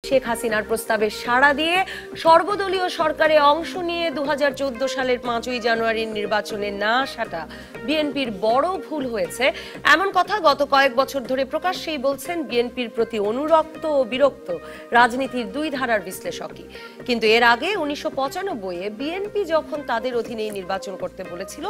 শেখ হাসিনার প্রস্তাবে সাড়া দিয়ে সর্বদলীয় সরকারে অংশ নিয়ে 2014 সালের 5ই জানুয়ারির নির্বাচনে না আসাটা বিএনপির বড় ভুল হয়েছে, এমন কথা গত কয়েক বছর ধরে প্রকাশ্যেই বলছেন বিএনপির প্রতি অনুরক্ত ও বিরক্ত রাজনীতির দুই ধারার বিশ্লেষকই। কিন্তু এর আগে 1995-এ বিএনপি যখন তাদের অধীনেই নির্বাচন করতে বলেছিল,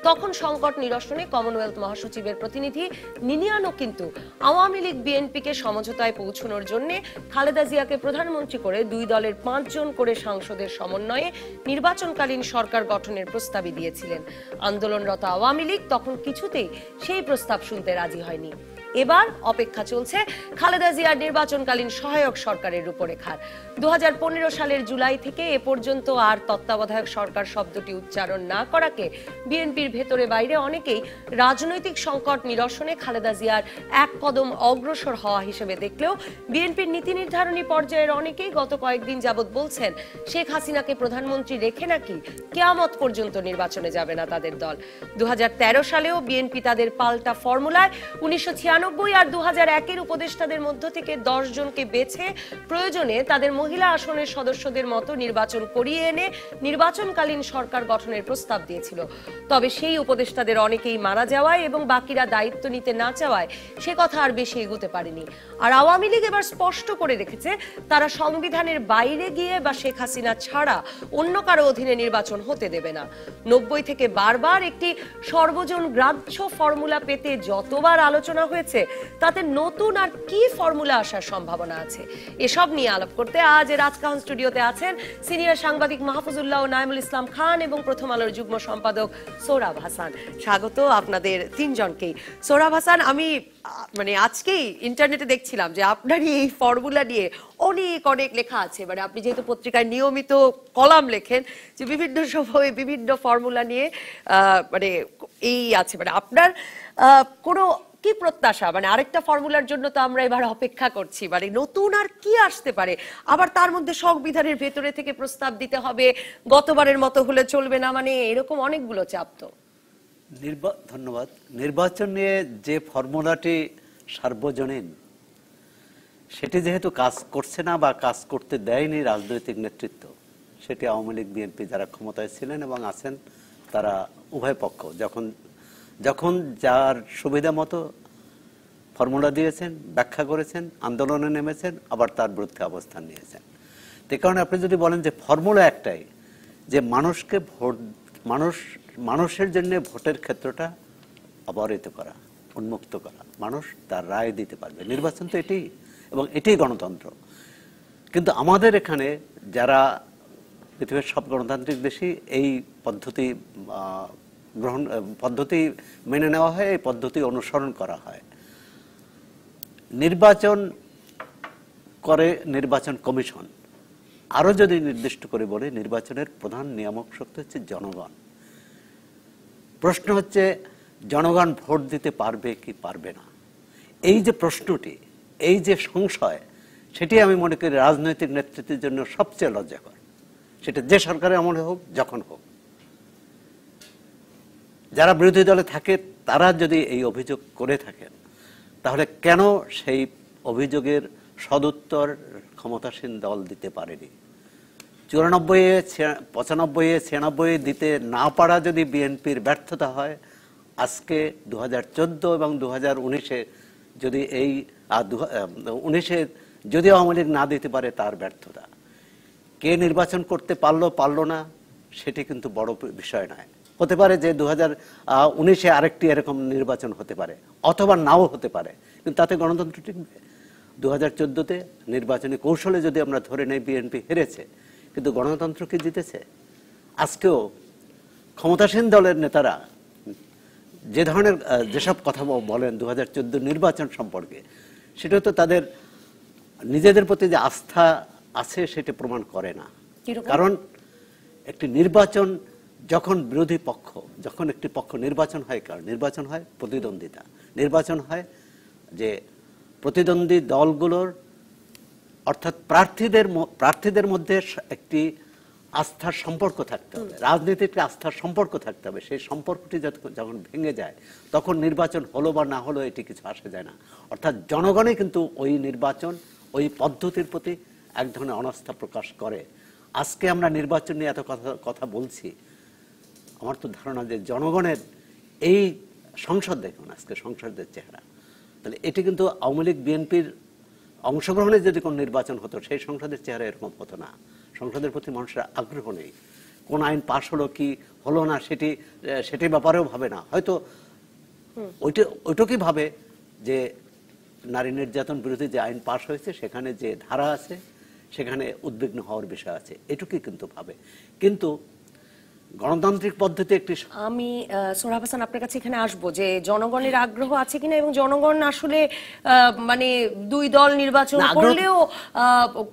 তখন সংকট নিরসনে কমনওয়েলথ মহাসচিবের প্রতিনিধি নিনিয়ানো কিন্তু আওয়ামী লীগ বিএনপিকে সমঝোতায় পৌঁছানোর জন্য খালেদা জিয়াকে প্রধানমন্ত্রী করে দুই দলের 5 জন করে সাংসদের সমন্বয়ে নির্বাচনকালীন সরকার গঠনের প্রস্তাবই দিয়েছিলেন। আন্দোলনরত আওয়ামী লীগ তখন কিছুতেই সেই প্রস্তাব শুনতে রাজি হয়নি। এবার অপেক্ষা চলছে খালেদা জিয়ার নির্বাচনকালীন সহায়ক সরকারের রূপরেখার। 2015 সালের জুলাই থেকে এ পর্যন্ত আর তত্ত্বাবধায়ক সরকার শব্দটি উচ্চারণ না করাকে বিএনপির ভেতরে বাইরে অনেকেই রাজনৈতিক সংকট নিরসনে খালেদা জিয়ার এক কদম অগ্রসর হওয়া হিসেবে দেখলেও বিএনপির নীতি নির্ধারণী পর্যায়ের অনেকেই গত কয়েকদিন যাবৎ বলছেন শেখ হাসিনাকে প্রধানমন্ত্রী রেখে নাকি কিয়ামত পর্যন্ত নির্বাচনে যাবে না তাদের দল। 2013 সালেও বিএনপি তাদের পাল্টা ফর্মুলায় 1996 আর 2001-এর উপদেষ্টাদের মধ্য থেকে 10 জনকে বেছে প্রয়োজনে তাদের মহিলা আসনের সদস্যদের মতো নির্বাচন করিয়ে এনে নির্বাচনকালীন সরকার গঠনের প্রস্তাব দিয়েছিল। তবে সেই উপদেষ্টাদের অনেকেই মারা যাওয়ায় এবং বাকিরা দায়িত্ব নিতে না চাওয়ায় সে কথা আর বেশি এগোতে পারেনি। আর আওয়ামী লীগ এবার স্পষ্ট করে রেখেছে তারা সংবিধানের বাইরে গিয়ে বা শেখ হাসিনা ছাড়া অন্য কারো অধীনে নির্বাচন হতে দেবে না। 90 থেকে বারবার একটি সর্বজন গ্রাহ্য ফর্মুলা পেতে যতবার আলোচনা হয়েছে, তাতে নতুন আর কি ফর্মুলা আসার সম্ভাবনা আছে, এসব নিয়ে আলাপ করতে আজ রাজকাহন স্টুডিওতে আছেন সিনিয়র সাংবাদিক মাহফুজুল্লাহ ও নাইমুল ইসলাম খান এবং প্রথম আলোর যুগ্ম সম্পাদক সোহরাব হাসান। স্বাগত আপনাদের তিনজনকেই। সোহরাব হাসান, আমি আজকেই ইন্টারনেটে দেখছিলাম যে আপনার এই ফর্মুলা নিয়ে অনেক অনেক লেখা আছে। আপনি যেহেতু পত্রিকায় নিয়মিত কলাম লেখেন, যে বিভিন্ন সময়ে বিভিন্ন ফর্মুলা নিয়ে এই আছে, আপনার কোনো কি প্রত্যাশা? আরেকটা ফর্মুলার জন্য তো আমরা এবার অপেক্ষা করছি, নতুন আর কি আসতে পারে? আবার তার মধ্যে সংবিধানের ভেতরে থেকে প্রস্তাব দিতে হবে, গতবারের মতো হলে চলবে না, এরকম অনেকগুলো চাপ তো। ধন্যবাদ। নির্বাচন নিয়ে যে ফর্মুলাটি সার্বজনীন, সেটি যেহেতু কাজ করছে না বা কাজ করতে দেয়নি রাজনৈতিক নেতৃত্ব, সেটি আওয়ামী লীগ বিএনপি যারা ক্ষমতায় ছিলেন এবং আছেন তারা উভয় পক্ষ যখন যার সুবিধা মতো ফর্মুলা দিয়েছেন, ব্যাখ্যা করেছেন, আন্দোলনে নেমেছেন, আবার তার বিরুদ্ধে অবস্থান নিয়েছেন। যে কারণে আপনি যদি বলেন যে ফর্মুলা একটাই, যে মানুষকে মানুষের জন্য ভোটের ক্ষেত্রটা অবহিত করা, উন্মুক্ত করা, মানুষ তার রায় দিতে পারবে, নির্বাচন তো এটি, এবং এটাই গণতন্ত্র। কিন্তু আমাদের এখানে যারা পৃথিবীর সব গণতান্ত্রিক দেশই এই পদ্ধতি মেনে নেওয়া হয়, এই পদ্ধতি অনুসরণ করা হয়। নির্বাচন করে নির্বাচন কমিশন। আরো যদি নির্দিষ্ট করে বলে, নির্বাচনের প্রধান নিয়ামক শক্তি হচ্ছে জনগণ। প্রশ্ন হচ্ছে জনগণ ভোট দিতে পারবে কি পারবে না। এই যে প্রশ্নটি, এই যে সংশয়, সেটি আমি মনে করি রাজনৈতিক নেতৃত্বের জন্য সবচেয়ে লজ্জাকর। সেটা যে সরকারের আমলে হোক, যখন হোক। যারা বিরোধী দলে থাকে তারা যদি এই অভিযোগ করে থাকেন, তাহলে কেন সেই অভিযোগের সদুত্তর ক্ষমতাসীন দল দিতে পারেনি? 94-এ, 95-এ, 96-এ দিতে না পারা যদি বিএনপির ব্যর্থতা হয়, আজকে 2014 এবং 2019-এ যদি 19-এ যদি আওয়ামী লীগ না দিতে পারে, তার ব্যর্থতা। কে নির্বাচন করতে পারলো না, সেটি কিন্তু বড় বিষয় নয়। হতে পারে যে 2019-এ আরেকটি এরকম নির্বাচন হতে পারে, অথবা নাও হতে পারে, কিন্তু তাতে গণতন্ত্র টিকবে। 2014-তে নির্বাচনী কৌশলে যদি আমরা ধরে নেই বিএনপি হেরেছে, কিন্তু গণতন্ত্র কি জিতেছে? আজকেও ক্ষমতাসীন দলের নেতারা যে ধরনের যেসব কথা বলেন 2014 নির্বাচন সম্পর্কে, সেটা তো তাদের নিজেদের প্রতি যে আস্থা আছে সেটা প্রমাণ করে না। কারণ একটি নির্বাচন যখন বিরোধী পক্ষ, যখন একটি পক্ষ নির্বাচন হয়, কারণ নির্বাচন হয় প্রতিদ্বন্দ্বিতা, নির্বাচন হয় যে প্রতিদ্বন্দ্বী দলগুলোর অর্থাৎ প্রার্থীদের মধ্যে একটি আস্থার সম্পর্ক থাকতে হবে, রাজনীতিতে আস্থার সম্পর্ক থাকতে হবে। সেই সম্পর্কটি যখন ভেঙে যায়, তখন নির্বাচন হলো বা না হলো এটি কিছু আসে যায় না। অর্থাৎ জনগণই কিন্তু ওই নির্বাচন, ওই পদ্ধতির প্রতি এক ধরনের অনাস্থা প্রকাশ করে। আজকে আমরা নির্বাচন নিয়ে এত কথা বলছি, আমার তো ধারণা যে জনগণের এই সংসদ দেখুন আজকে সংসদের চেহারা, তাহলে এটি কিন্তু আওয়ামী লীগ বিএনপির অংশগ্রহণে যদি কোন নির্বাচন হতো সেই সংসদের চেহারা এরকম হতো না। সংসদের প্রতি মানুষের আগ্রহ নেই, কোন আইন পাশ হলো কি হলো না সেটি ব্যাপারেও ভাবে না, হয়তো ওইটুকুই ভাবে যে নারী নির্যাতন বিরোধী যে আইন পাশ হয়েছে সেখানে যে ধারা আছে সেখানে উদ্বিগ্ন হওয়ার বিষয় আছে, এটুকুই কিন্তু ভাবে। কিন্তু গণতান্ত্রিক পদ্ধতি একটি, আমি সোহরাব হাসান আপনার কাছে এখানে আসবো যে জনগণের আগ্রহ আছে কিনা এবং জনগণ আসলে মানে দুই দল নির্বাচন করলেও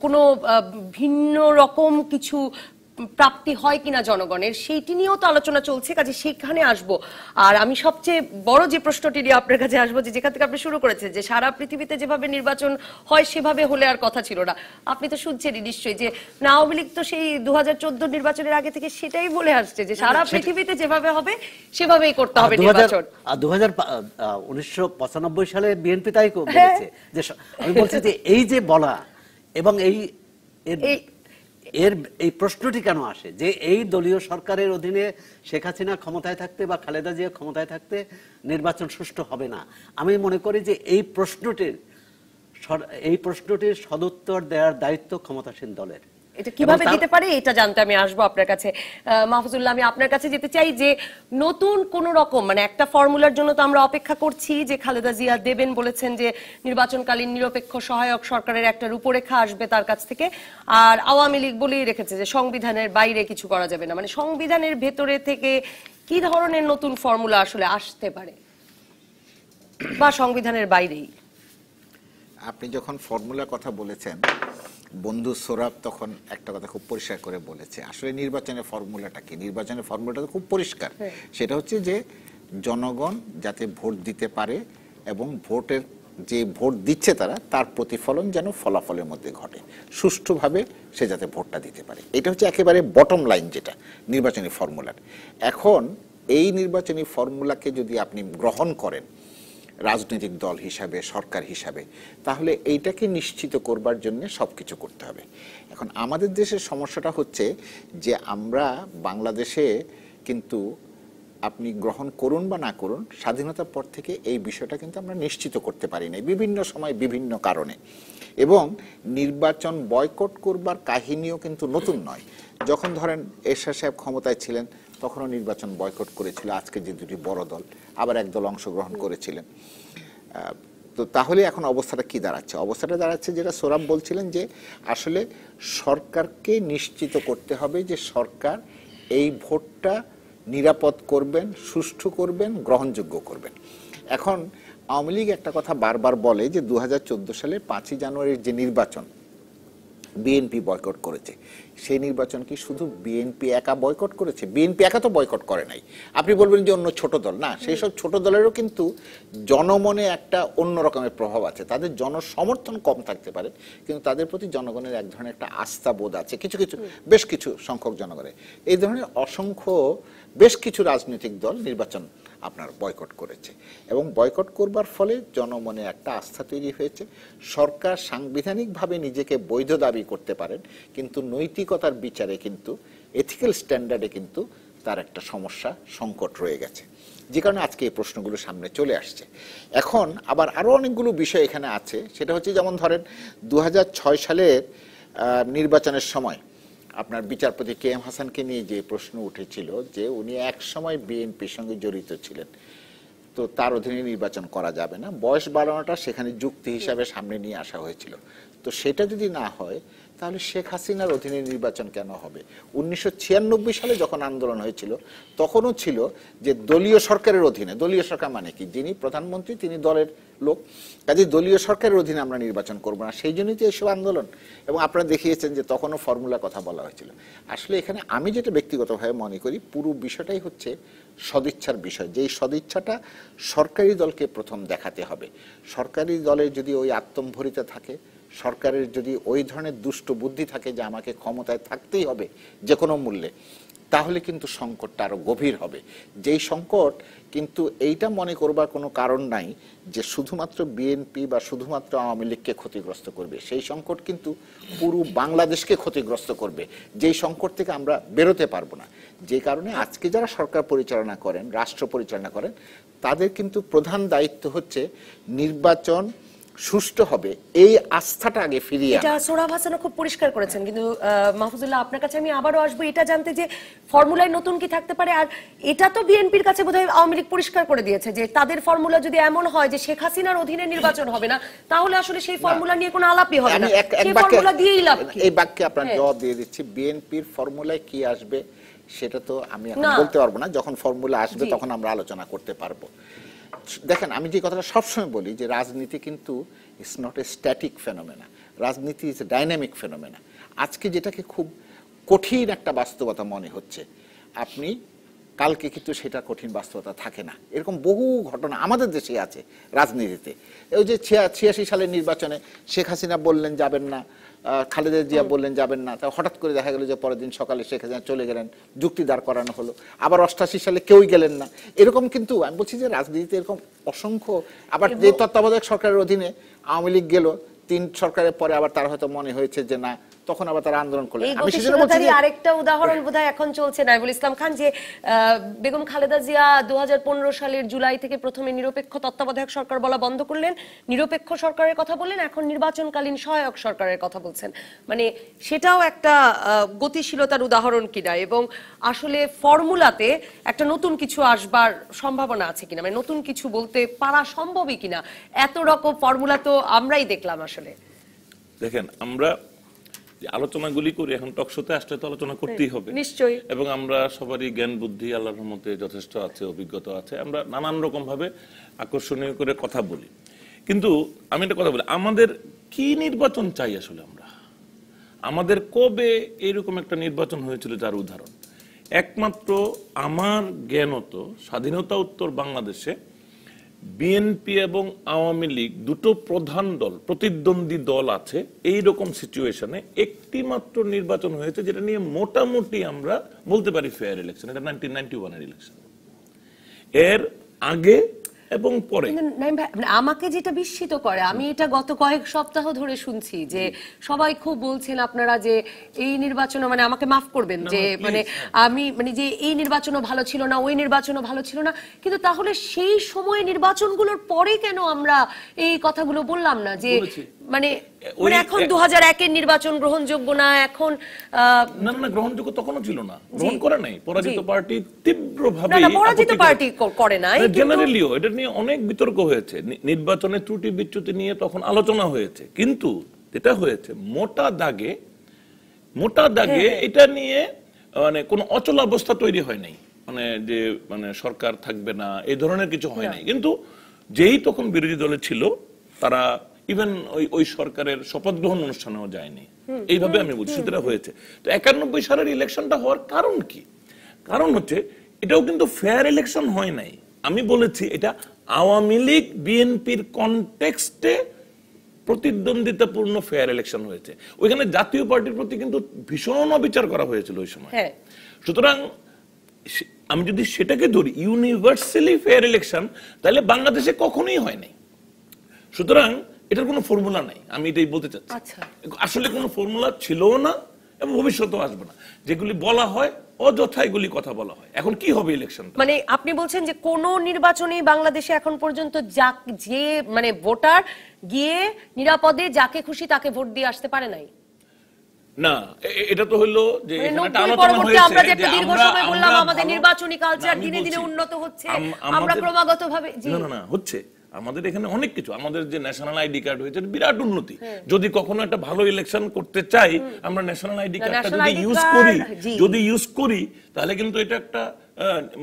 কোনো ভিন্ন রকম কিছু প্রাপ্তি হয় কিনা জনগণের, সেইটি নিয়েও তো আলোচনা চলছে, কাজে সেখানে আসবো। আর আমি সবচেয়ে বড় যে প্রশ্নটি নিয়ে আপনার কাছে আসবো, যে যেখান থেকে আপনি শুরু করেছেন যে সারা পৃথিবীতে যেভাবে নির্বাচন হয় সেভাবে হলে আর কথা ছিল না, আপনি তো শুনছেনই নিশ্চয়ই যে আওয়ামী লীগ তো সেই 2014 নির্বাচনের আগে থেকে সেটাই বলে আসছে যে সারা পৃথিবীতে যেভাবে হবে সেভাবেই করতে হবে নির্বাচন। 1995 সালে বিএনপি তাই বলেছে। যে আমি বলছি যে এই যে বলা এবং এই প্রশ্নটি কেন আসে যে এই দলীয় সরকারের অধীনে শেখ হাসিনা ক্ষমতায় থাকতে বা খালেদা জিয়া ক্ষমতায় থাকতে নির্বাচন সুষ্ঠু হবে না। আমি মনে করি যে এই প্রশ্নটির সদুত্তর দেওয়ার দায়িত্ব ক্ষমতাসীন দলের। এটা কিভাবে দিতে পারে এটা জানতে আমি আসবো আপনার কাছে। মাহফুজুল্লাহ, আমি আপনার কাছে যেতে চাই যে নতুন কোন রকম মানে একটা ফর্মুলার জন্য তো আমরা অপেক্ষা করছি যে খালেদা জিয়া দেবেন বলেছেন যে নির্বাচনকালীন নিরপেক্ষ সহায়ক সরকারের একটা রূপরেখা আসবে তার কাছ থেকে, আর আওয়ামী লীগ বলেই রেখেছে যে সংবিধানের বাইরে কিছু করা যাবে না। মানে সংবিধানের ভেতরে থেকে কি ধরনের নতুন ফর্মুলা আসলে আসতে পারে বা সংবিধানের বাইরেই? আপনি যখন ফর্মুলার কথা বলেছেন, বন্ধু সোহরাব তখন একটা কথা খুব পরিষ্কার করে বলেছে, আসলে নির্বাচনের ফর্মুলাটা কি। নির্বাচনের ফর্মুলাটা তো খুব পরিষ্কার, সেটা হচ্ছে যে জনগণ যাতে ভোট দিতে পারে এবং ভোটের যে ভোট দিচ্ছে তার প্রতিফলন যেন ফলাফলের মধ্যে ঘটে, সুষ্ঠুভাবে সে যাতে ভোটটা দিতে পারে। এটা হচ্ছে একেবারে বটম লাইন যেটা নির্বাচনী ফর্মুলার। এখন এই নির্বাচনী ফর্মুলাকে যদি আপনি গ্রহণ করেন রাজনৈতিক দল হিসাবে, সরকার হিসাবে, তাহলে এইটাকে নিশ্চিত করবার জন্য সবকিছু করতে হবে। এখন আমাদের দেশের সমস্যাটা হচ্ছে যে আমরা বাংলাদেশে কিন্তু আপনি গ্রহণ করুন বা না করুন, স্বাধীনতার পর থেকে এই বিষয়টা কিন্তু আমরা নিশ্চিত করতে পারি নাই বিভিন্ন সময় বিভিন্ন কারণে। এবং নির্বাচন বয়কট করবার কাহিনীও কিন্তু নতুন নয়। যখন ধরেন এরশাদ সাহেব ক্ষমতায় ছিলেন তখনও নির্বাচন বয়কট করেছিল আজকে যে দুটি বড় দল, আবার একদল অংশগ্রহণ করেছিলেন। তো তাহলে এখন অবস্থাটা কি দাঁড়াচ্ছে? অবস্থাটা দাঁড়াচ্ছে যেটা সোহরাব বলছিলেন যে আসলে সরকারকে নিশ্চিত করতে হবে যে সরকার এই ভোটটা নিরাপদ করবেন, সুষ্ঠু করবেন, গ্রহণযোগ্য করবেন। এখন আওয়ামী লীগ একটা কথা বারবার বলে যে 2014 সালে 5ই জানুয়ারির যে নির্বাচন বিএনপি বয়কট করেছে, সেই নির্বাচন কি শুধু বিএনপি একা বয়কট করেছে? বিএনপি একা তো বয়কট করে নাই। আপনি বলবেন যে অন্য ছোট দল, না, সেই সব ছোট দলেরও কিন্তু জনমনে একটা অন্য রকমের প্রভাব আছে। তাদের জনসমর্থন কম থাকতে পারে, কিন্তু তাদের প্রতি জনগণের এক ধরনের একটা আস্থা বোধ আছে বেশ কিছু সংখ্যক জনগণের। এই ধরনের অসংখ্য বেশ কিছু রাজনৈতিক দল নির্বাচন আপনার বয়কট করেছে এবং বয়কট করবার ফলে জনমনে একটা আস্থা তৈরি হয়েছে। সরকার সাংবিধানিকভাবে নিজেকে বৈধ দাবি করতে পারেন, কিন্তু নৈতিকতার বিচারে কিন্তু এথিক্যাল স্ট্যান্ডার্ডে কিন্তু তার একটা সমস্যা, সংকট রয়ে গেছে, যে কারণে আজকে এই প্রশ্নগুলো সামনে চলে আসছে। এখন আবার আরও অনেকগুলো বিষয় এখানে আছে, সেটা হচ্ছে যেমন ধরেন 2006 সালের নির্বাচনের সময় আপনার বিচারপতি কে এম হাসানকে নিয়ে যে প্রশ্ন উঠেছিল যে উনি এক সময় বিএনপির সঙ্গে জড়িত ছিলেন, তো তার অধীনে নির্বাচন করা যাবে না, বয়স বাড়ানোটা সেখানে যুক্তি হিসাবে সামনে নিয়ে আসা হয়েছিল। তো সেটা যদি না হয় তাহলে শেখ হাসিনার অধীনে নির্বাচন কেন হবে? 1996 সালে যখন আন্দোলন হয়েছিল তখনও ছিল যে দলীয় সরকারের অধীনে, দলীয় সরকার মানে কি, যিনি প্রধানমন্ত্রী তিনি দলের লোক, কাজে দলীয় সরকারের অধীনে আমরা নির্বাচন করবো না, সেই জন্যই তো এসব আন্দোলন। এবং আপনারা দেখিয়েছেন যে তখনও ফর্মুলার কথা বলা হয়েছিল। আসলে এখানে আমি যেটা ব্যক্তিগতভাবে মনে করি, পুরো বিষয়টাই হচ্ছে সদিচ্ছার বিষয়, যে এই সদিচ্ছাটা সরকারি দলকে প্রথম দেখাতে হবে। সরকারি দলের যদি ওই আত্মম্ভরিতা থাকে সরকারের যদি ওই ধরনের দুষ্ট বুদ্ধি থাকে যে আমাকে ক্ষমতায় থাকতেই হবে যে কোনো মূল্যে, তাহলে কিন্তু সংকটটা আরো গভীর হবে। যেই সংকট কিন্তু এইটা মনে করবার কোনো কারণ নাই যে শুধুমাত্র বিএনপি বা শুধুমাত্র আওয়ামী লীগকে ক্ষতিগ্রস্ত করবে। সেই সংকট কিন্তু পুরো বাংলাদেশকে ক্ষতিগ্রস্ত করবে, যেই সংকট থেকে আমরা বেরোতে পারবো না। যে কারণে আজকে যারা সরকার পরিচালনা করেন, রাষ্ট্র পরিচালনা করেন, তাদের কিন্তু প্রধান দায়িত্ব হচ্ছে নির্বাচন সুষ্ঠু হবে এই আস্থাটা আগে ফিরিয়ে আনা। এটা সোহরাব হাসানও খুব পরিষ্কার করেছেন, কিন্তু মাহফুজুল্লাহ আপনার কাছে আমি আবারও আসবো এটা জানতে যে ফর্মুলায় নতুন কি থাকতে পারে। আর এটা তো বিএনপির কাছে বোধহয় আওয়ামী লীগ পরিষ্কার করে দিয়েছে যে তাদের ফর্মুলা যদি এমন হয় যে শেখ হাসিনার অধীনে নির্বাচন হবে না, তাহলে আসলে সেই ফর্মুলা নিয়ে কোনো আলাপই হবে না, সেই ফর্মুলা দিয়েই লাভ কি? এই বাক্যে আপনার জবাব দিয়ে দিচ্ছি, বিএনপির ফর্মুলায় কি আসবে সেটা তো আমি এখন বলতে পারবো না, যখন ফর্মুলা আসবে তখন আমরা আলোচনা করতে পারবো। দেখেন, আমি যে কথাটা সবসময় বলি যে রাজনীতি কিন্তু it's not a static phenomena, রাজনীতি ইজ এ ডাইনামিক ফেনোমেনা। আজকে যেটাকে খুব কঠিন একটা বাস্তবতা মনে হচ্ছে, আপনি কালকে কিন্তু সেটা কঠিন বাস্তবতা থাকে না। এরকম বহু ঘটনা আমাদের দেশে আছে রাজনীতিতে। ওই যে 86 সালের নির্বাচনে শেখ হাসিনা বললেন যাবেন না, খালেদা জিয়া বললেন যাবেন না, তা হঠাৎ করে দেখা গেল যে পরের দিন সকালে শেখ হাসিনা চলে গেলেন, যুক্তি দাঁড় করানো হলো। আবার 88 সালে কেউই গেলেন না। এরকম কিন্তু আমি বলছি যে রাজনীতিতে এরকম অসংখ্য, আবার যে তত্ত্বাবধায়ক সরকারের অধীনে আওয়ামী লীগ গেল, 3 সরকারের পরে আবার তার হয়তো মনে হয়েছে যে না, তখন আবার তারা আন্দোলন করলেন। আমি সেজন্য বলছি যে আরেকটা উদাহরণ বোধহয় এখন চলছে নাইবুল ইসলাম খান, যে বেগম খালেদা জিয়া 2015 সালের জুলাই থেকে প্রথমে নিরপেক্ষ তত্ত্বাবধায়ক সরকার বলা বন্ধ করলেন, নিরপেক্ষ সরকারের কথা বললেন, এখন নির্বাচনকালীন সহায়ক সরকারের কথা বলছেন। মানে সেটাও একটা গতিশীলতার উদাহরণ কিনা, এবং আসলে ফর্মুলাতে একটা নতুন কিছু আসবার সম্ভাবনা আছে কিনা, মানে নতুন কিছু বলতে পারা সম্ভবই কিনা। এত রকম ফর্মুলা তো আমরাই দেখলাম। আসলে দেখেন, আমরা যে আলোচনাগুলি করি এখন টকশোতে আসলে তো আলোচনা করতেই হবে নিশ্চয়ই, এবং আমরা সবারই জ্ঞান বুদ্ধি আল্লাহর রহমতে যথেষ্ট আছে, অভিজ্ঞতা আছে, আমরা নানান রকম ভাবে আকর্ষণীয় করে কথা বলি। কিন্তু আমি একটা কথা বলি, আমাদের কি নির্বাচন চাই আসলে? আমাদের কবে এরকম একটা নির্বাচন হয়েছিল যার উদাহরণ? একমাত্র আমার জ্ঞানত স্বাধীনতা উত্তর বাংলাদেশে বিএনপি এবং আওয়ামী লীগ দুটো প্রধান দল, প্রতিদ্বন্দ্বী দল আছে, এই রকম সিচুয়েশনে একটি মাত্র নির্বাচন হয়েছে যেটা নিয়ে মোটামুটি আমরা বলতে পারি ফেয়ার ইলেকশন। এটা 1991 এর ইলেকশন। এর আগে এবং পরে আমাকে যেটা বিস্মিত করে, আমি এটা গত কয়েক সপ্তাহ ধরে শুনছি যে সবাই খুব বলছেন আপনারা যে এই নির্বাচন, মানে আমাকে মাফ করবেন যে মানে আমি মানে যে এই নির্বাচনও ভালো ছিল না, ওই নির্বাচনও ভালো ছিল না, কিন্তু তাহলে সেই সময় নির্বাচনগুলোর পরে কেন আমরা এই কথাগুলো বললাম না যে মানে এখন 2001 এর নির্বাচন গ্রহণযোগ্য না? এখন না না, গ্রহণযোগ্য তখনও ছিল না, গ্রহণ করে নাই পরাজিত পার্টি তীব্রভাবে। না, পরাজিত পার্টি করে নাই, জেনারেলিও এটা নিয়ে অনেক বিতর্ক হয়েছে, নির্বাচনের ত্রুটি বিচ্যুতি নিয়ে তখন আলোচনা হয়েছে, কিন্তু যেটা হয়েছে মোটা দাগে এটা নিয়ে মানে কোনো অচল অবস্থা তৈরি হয় নাই, মানে যে মানে সরকার থাকবে না এই ধরনের কিছু হয় নাই। কিন্তু যেই তখন বিরোধী দলে ছিল তারা ইভেন ওই সরকারের শপথ গ্রহণ অনুষ্ঠানেও যায়নি, এইভাবে আমি বুঝি সেটা হয়েছে। তো 91 সালের ইলেকশনটা হওয়ার কারণ কি? কারণ হচ্ছে এটাও কিন্তু ফেয়ার ইলেকশন হয় নাই। আমি বলেছি এটা আওয়ামী লীগ বিএনপির কনটেক্সটে প্রতিদ্বন্দ্বিতাপূর্ণ ফেয়ার ইলেকশন হয়েছে। ওইখানে জাতীয় পার্টির প্রতি কিন্তু ভীষণ অবিচার করা হয়েছিল ওই সময়। সুতরাং আমি যদি সেটাকে ধরি ইউনিভার্সালি ফেয়ার ইলেকশন, তাহলে বাংলাদেশে কখনোই হয় নাই। সুতরাং এটার কোনো ফর্মুলা নাই, আমি এটাই বলতে চাচ্ছি। আসলে কোনো ফর্মুলা ছিলও না এবং ভবিষ্যতেও আসবে না। যেগুলি বলা হয় অযথা এগুলি কথা বলা হয়। এখন কি হবে ইলেকশন? মানে আপনি বলছেন যে কোন নির্বাচনেই বাংলাদেশে এখন পর্যন্ত যে মানে ভোটার গিয়ে নিরাপদে যাকে খুশি তাকে ভোট দিয়ে আসতে পারে নাই? না, এটা তো হলো যে একটা আলোচনা হয়েছে আমরা যে একটা দীর্ঘ সময় বললাম আমাদের নির্বাচনী কালচার দিনে দিনে উন্নত হচ্ছে, আমরা ক্রমাগতভাবে না হচ্ছে। আমাদের এখানে অনেক কিছু, আমাদের যে ন্যাশনাল আইডি কার্ড হয়েছে বিরাট উন্নতি। যদি কখনো একটা ভালো ইলেকশন করতে চাই, আমরা ন্যাশনাল আইডি কার্ডটা যদি ইউজ করি তাহলে কিন্তু এটা একটা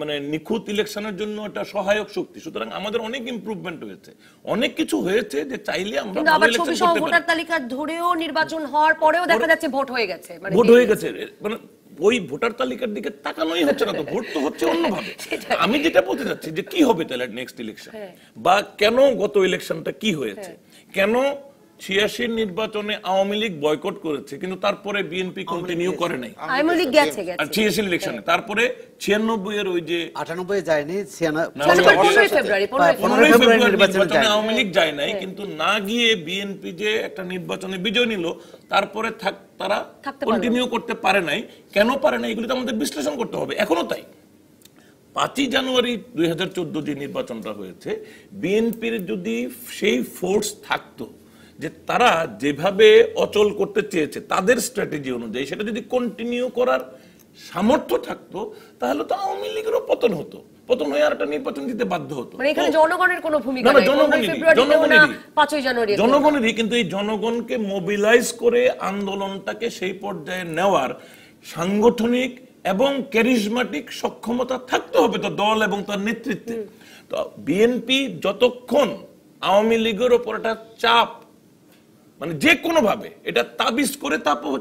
মানে নিখুঁত ইলেকশনের জন্য একটা সহায়ক শক্তি। সুতরাং আমাদের অনেক ইমপ্রুভমেন্ট হয়েছে, অনেক কিছু হয়েছে যে চাইলে আমরা ভালো ইলেকশন করতে পারি। ভোটার তালিকা ধরেও নির্বাচন হওয়ার পরেও দেখা যাচ্ছে ভোট হয়ে গেছে, মানে ওই ভোটার তালিকার দিকে তাকানোই হচ্ছে না, তো ভোট তো হচ্ছে অন্যভাবে। আমি যেটা বলতে চাচ্ছি যে কি হবে তাহলে নেক্সট ইলেকশন, বা কেন গত ইলেকশনটা কি হয়েছে, কেন 86 নির্বাচনে আওয়ামী লীগ বয়কট করেছে, কিন্তু তারপরে বিএনপি কন্টিনিউ করে নাই। আওয়ামী লীগ গেছে আর 86 ইলেকশনে, তারপরে 96 এর ওই যে 98 যায়নি, 15 ফেব্রুয়ারি 15 ফেব্রুয়ারি নির্বাচনে নির্বাচনে আওয়ামী লীগ যায় নাই, কিন্তু না গিয়ে বিএনপি যে একটা নির্বাচনে বিজয় নিল, তারপরে তারা থাকতে পারলো কন্টিনিউ করতে পারে নাই। কেন পারে নাই, এগুলো তো আমাদের বিশ্লেষণ করতে হবে। এখনো তাই। 5 জানুয়ারি 2014 যে নির্বাচনটা হয়েছে, বিএনপির যদি সেই ফোর্স থাকতো যে তারা যেভাবে অচল করতে চেয়েছে তাদের স্ট্র্যাটেজি অনুযায়ী, সেটা যদি কন্টিনিউ করার সামর্থ্য থাকতো, তাহলে তো আওয়ামী লীগেরও পতন হতো, পতন হয়ে আর একটা নির্বাচন দিতে বাধ্য হতো। মানে এখানে জনগণের কোনো ভূমিকা না, নাই, জনগণেরই, কিন্তু এই জনগণকে মোবিলাইজ করে আন্দোলনটাকে সেই পর্যায়ে নেওয়ার সাংগঠনিক এবং ক্যারিজমাটিক সক্ষমতা থাকতে হবে তো দল এবং তার নেতৃত্বে। তো বিএনপি যতক্ষণ আওয়ামী লীগের ওপর একটা চাপ, মানে যে কোনো ভাবে এটা তাবিজ করে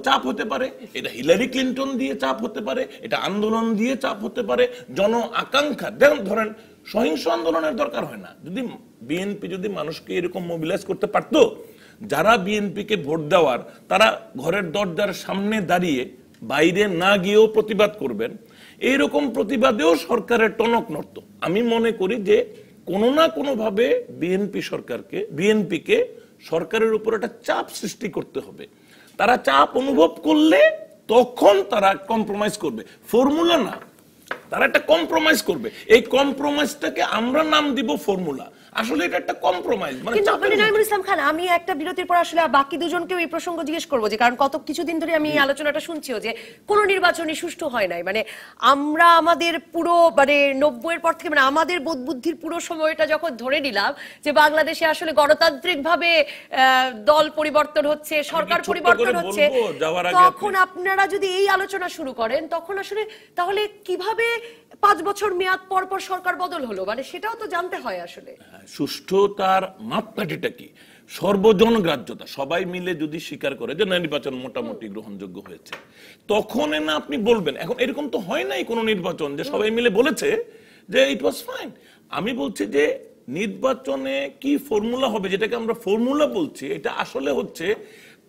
চাপ হতে পারে, এটা হিলারি ক্লিনটন দিয়ে চাপ হতে পারে, এটা আন্দোলন দিয়ে চাপ হতে পারে, জন আকাঙ্ক্ষা, ধরেন সহিংস আন্দোলনের দরকার হয় না। যদি বিএনপি যদি মানুষকে এরকম মোবিলাইজ করতে পারতো, যারা বিএনপিকে ভোট দেওয়ার, তারা ঘরের দরজার সামনে দাঁড়িয়ে বাইরে না গিয়েও প্রতিবাদ করবেন, এইরকম প্রতিবাদেও সরকারের টনক নড়ত। আমি মনে করি যে কোনো না কোনো ভাবে বিএনপিকে সরকারের উপর একটা চাপ সৃষ্টি করতে হবে। তারা চাপ অনুভব করলে তখন তারা কম্প্রোমাইজ করবে, ফর্মুলা না, তারা একটা কম্প্রোমাইজ করবে। এই কম্প্রোমাইজটাকে আমরা নাম দিব ফর্মুলা, আসলে এটা একটা কম্প্রোমাইজ। মানে নাইমুল ইসলাম খান, আমি একটা বিরতির পর আসলে বাকি দুজনকেও এই প্রসঙ্গ জিজ্ঞেস করবো, যে কারণ কত কিছুদিন ধরে আমি এই আলোচনাটা শুনছিও যে কোন নির্বাচনই সুষ্ঠু হয় নাই। মানে আমরা আমাদের পুরো 90-এর পর থেকে, মানে আমাদের বোধবুদ্ধির পুরো সময়টা যখন ধরে নিলাম যে বাংলাদেশে আসলে গণতান্ত্রিক ভাবে দল পরিবর্তন হচ্ছে, সরকার পরিবর্তন হচ্ছে, তখন আপনারা যদি এই আলোচনা শুরু করেন, তখন আসলে তাহলে কিভাবে 5 বছর মেয়াদ পর পর সরকার বদল হলো, মানে সেটাও তো জানতে হয় আসলে। সুষ্ঠুতার মাপকাঠিটা কি? সর্বজনগ্রাহ্যতা, সবাই মিলে যদি স্বীকার করে যে নির্বাচন মোটামুটি গ্রহণযোগ্য হয়েছে, তখন না আপনি বলবেন। এখন এরকম তো হয় নাই কোন নির্বাচন যে সবাই মিলে বলেছে যে ইট ওয়াজ ফাইন। আমি বলছি যে নির্বাচনে কি ফর্মুলা হবে, যেটাকে আমরা ফর্মুলা বলছি, এটা আসলে হচ্ছে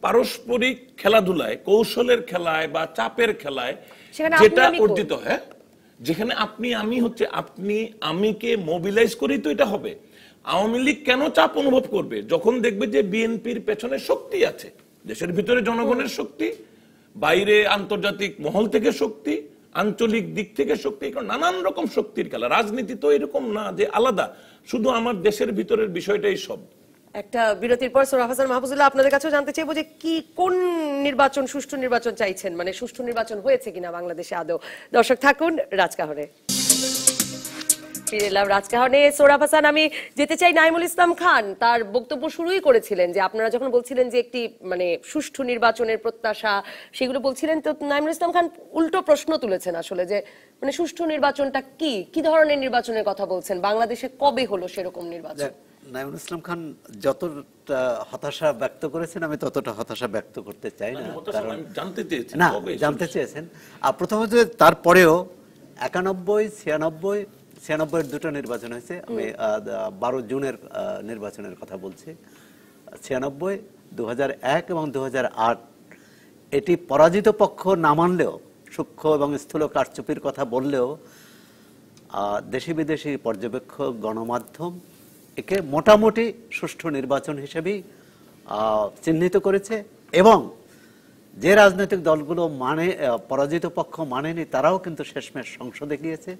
পারস্পরিক খেলাধুলায়, কৌশলের খেলায় বা চাপের খেলায় যেটা অর্জিত হয়, যেখানে আপনি আমি হচ্ছে আপনি আমিকে মোবিলাইজ করেই তো এটা হবে। আওয়ামী লীগ কেন চাপ অনুভব করবে? যখন দেখবে যে বিএনপির পেছনে শক্তি আছে, দেশের ভিতরে জনগণের শক্তি, বাইরে আন্তর্জাতিক মহল থেকে শক্তি, আঞ্চলিক দিক থেকে শক্তি, নানান রকম শক্তির খেলা। রাজনীতি তো এরকম না যে আলাদা, শুধু আমার দেশের ভিতরের বিষয়টাই সব। একটা বিরতির পর সোহরাব হাসান মাহফুজুল্লাহ, আপনাদের কাছেও জানতে চাইবো যে কোন নির্বাচন, সুষ্ঠু নির্বাচন চাইছেন, মানে সুষ্ঠু নির্বাচন হয়েছে কিনা বাংলাদেশে আদৌ। দর্শক থাকুন রাজকাহনে। ফিরে এলাম রাজকাহনে। সোহরাব হাসান, আমি যেতে চাই নাইমুল ইসলাম খান, তার বক্তব্য শুরুই করেছিলেন যে আপনারা যখন বলছিলেন যে একটি মানে সুষ্ঠু নির্বাচনের প্রত্যাশা, সেগুলো বলছিলেন, তো নাইমুল ইসলাম খান উল্টো প্রশ্ন তুলেছেন আসলে, যে মানে সুষ্ঠু নির্বাচনটা কি ধরনের নির্বাচনের কথা বলছেন, বাংলাদেশে কবে হলো সেরকম নির্বাচন? নাইমুল ইসলাম খান যতটা হতাশা ব্যক্ত করেছেন, আমি ততটা হতাশা ব্যক্ত করতে চাই না, কারণ জানতে চেয়েছেন। আর প্রথমত তারপরেও 91, 96 দুটো নির্বাচন হয়েছে। আমি 12 জুনের নির্বাচনের কথা বলছি। 96, 2001 এবং 2008 এটি পরাজিত পক্ষ না মানলেও, সূক্ষ্ম এবং স্থূল কারচুপির কথা বললেও, দেশি বিদেশি পর্যবেক্ষক, গণমাধ্যম একে মোটামুটি সুষ্ঠু নির্বাচন হিসেবেই চিহ্নিত করেছে। এবং যে রাজনৈতিক দলগুলো পরাজিত পক্ষ মানেনি, তারাও কিন্তু শেষমেশ সংসদে গিয়েছে,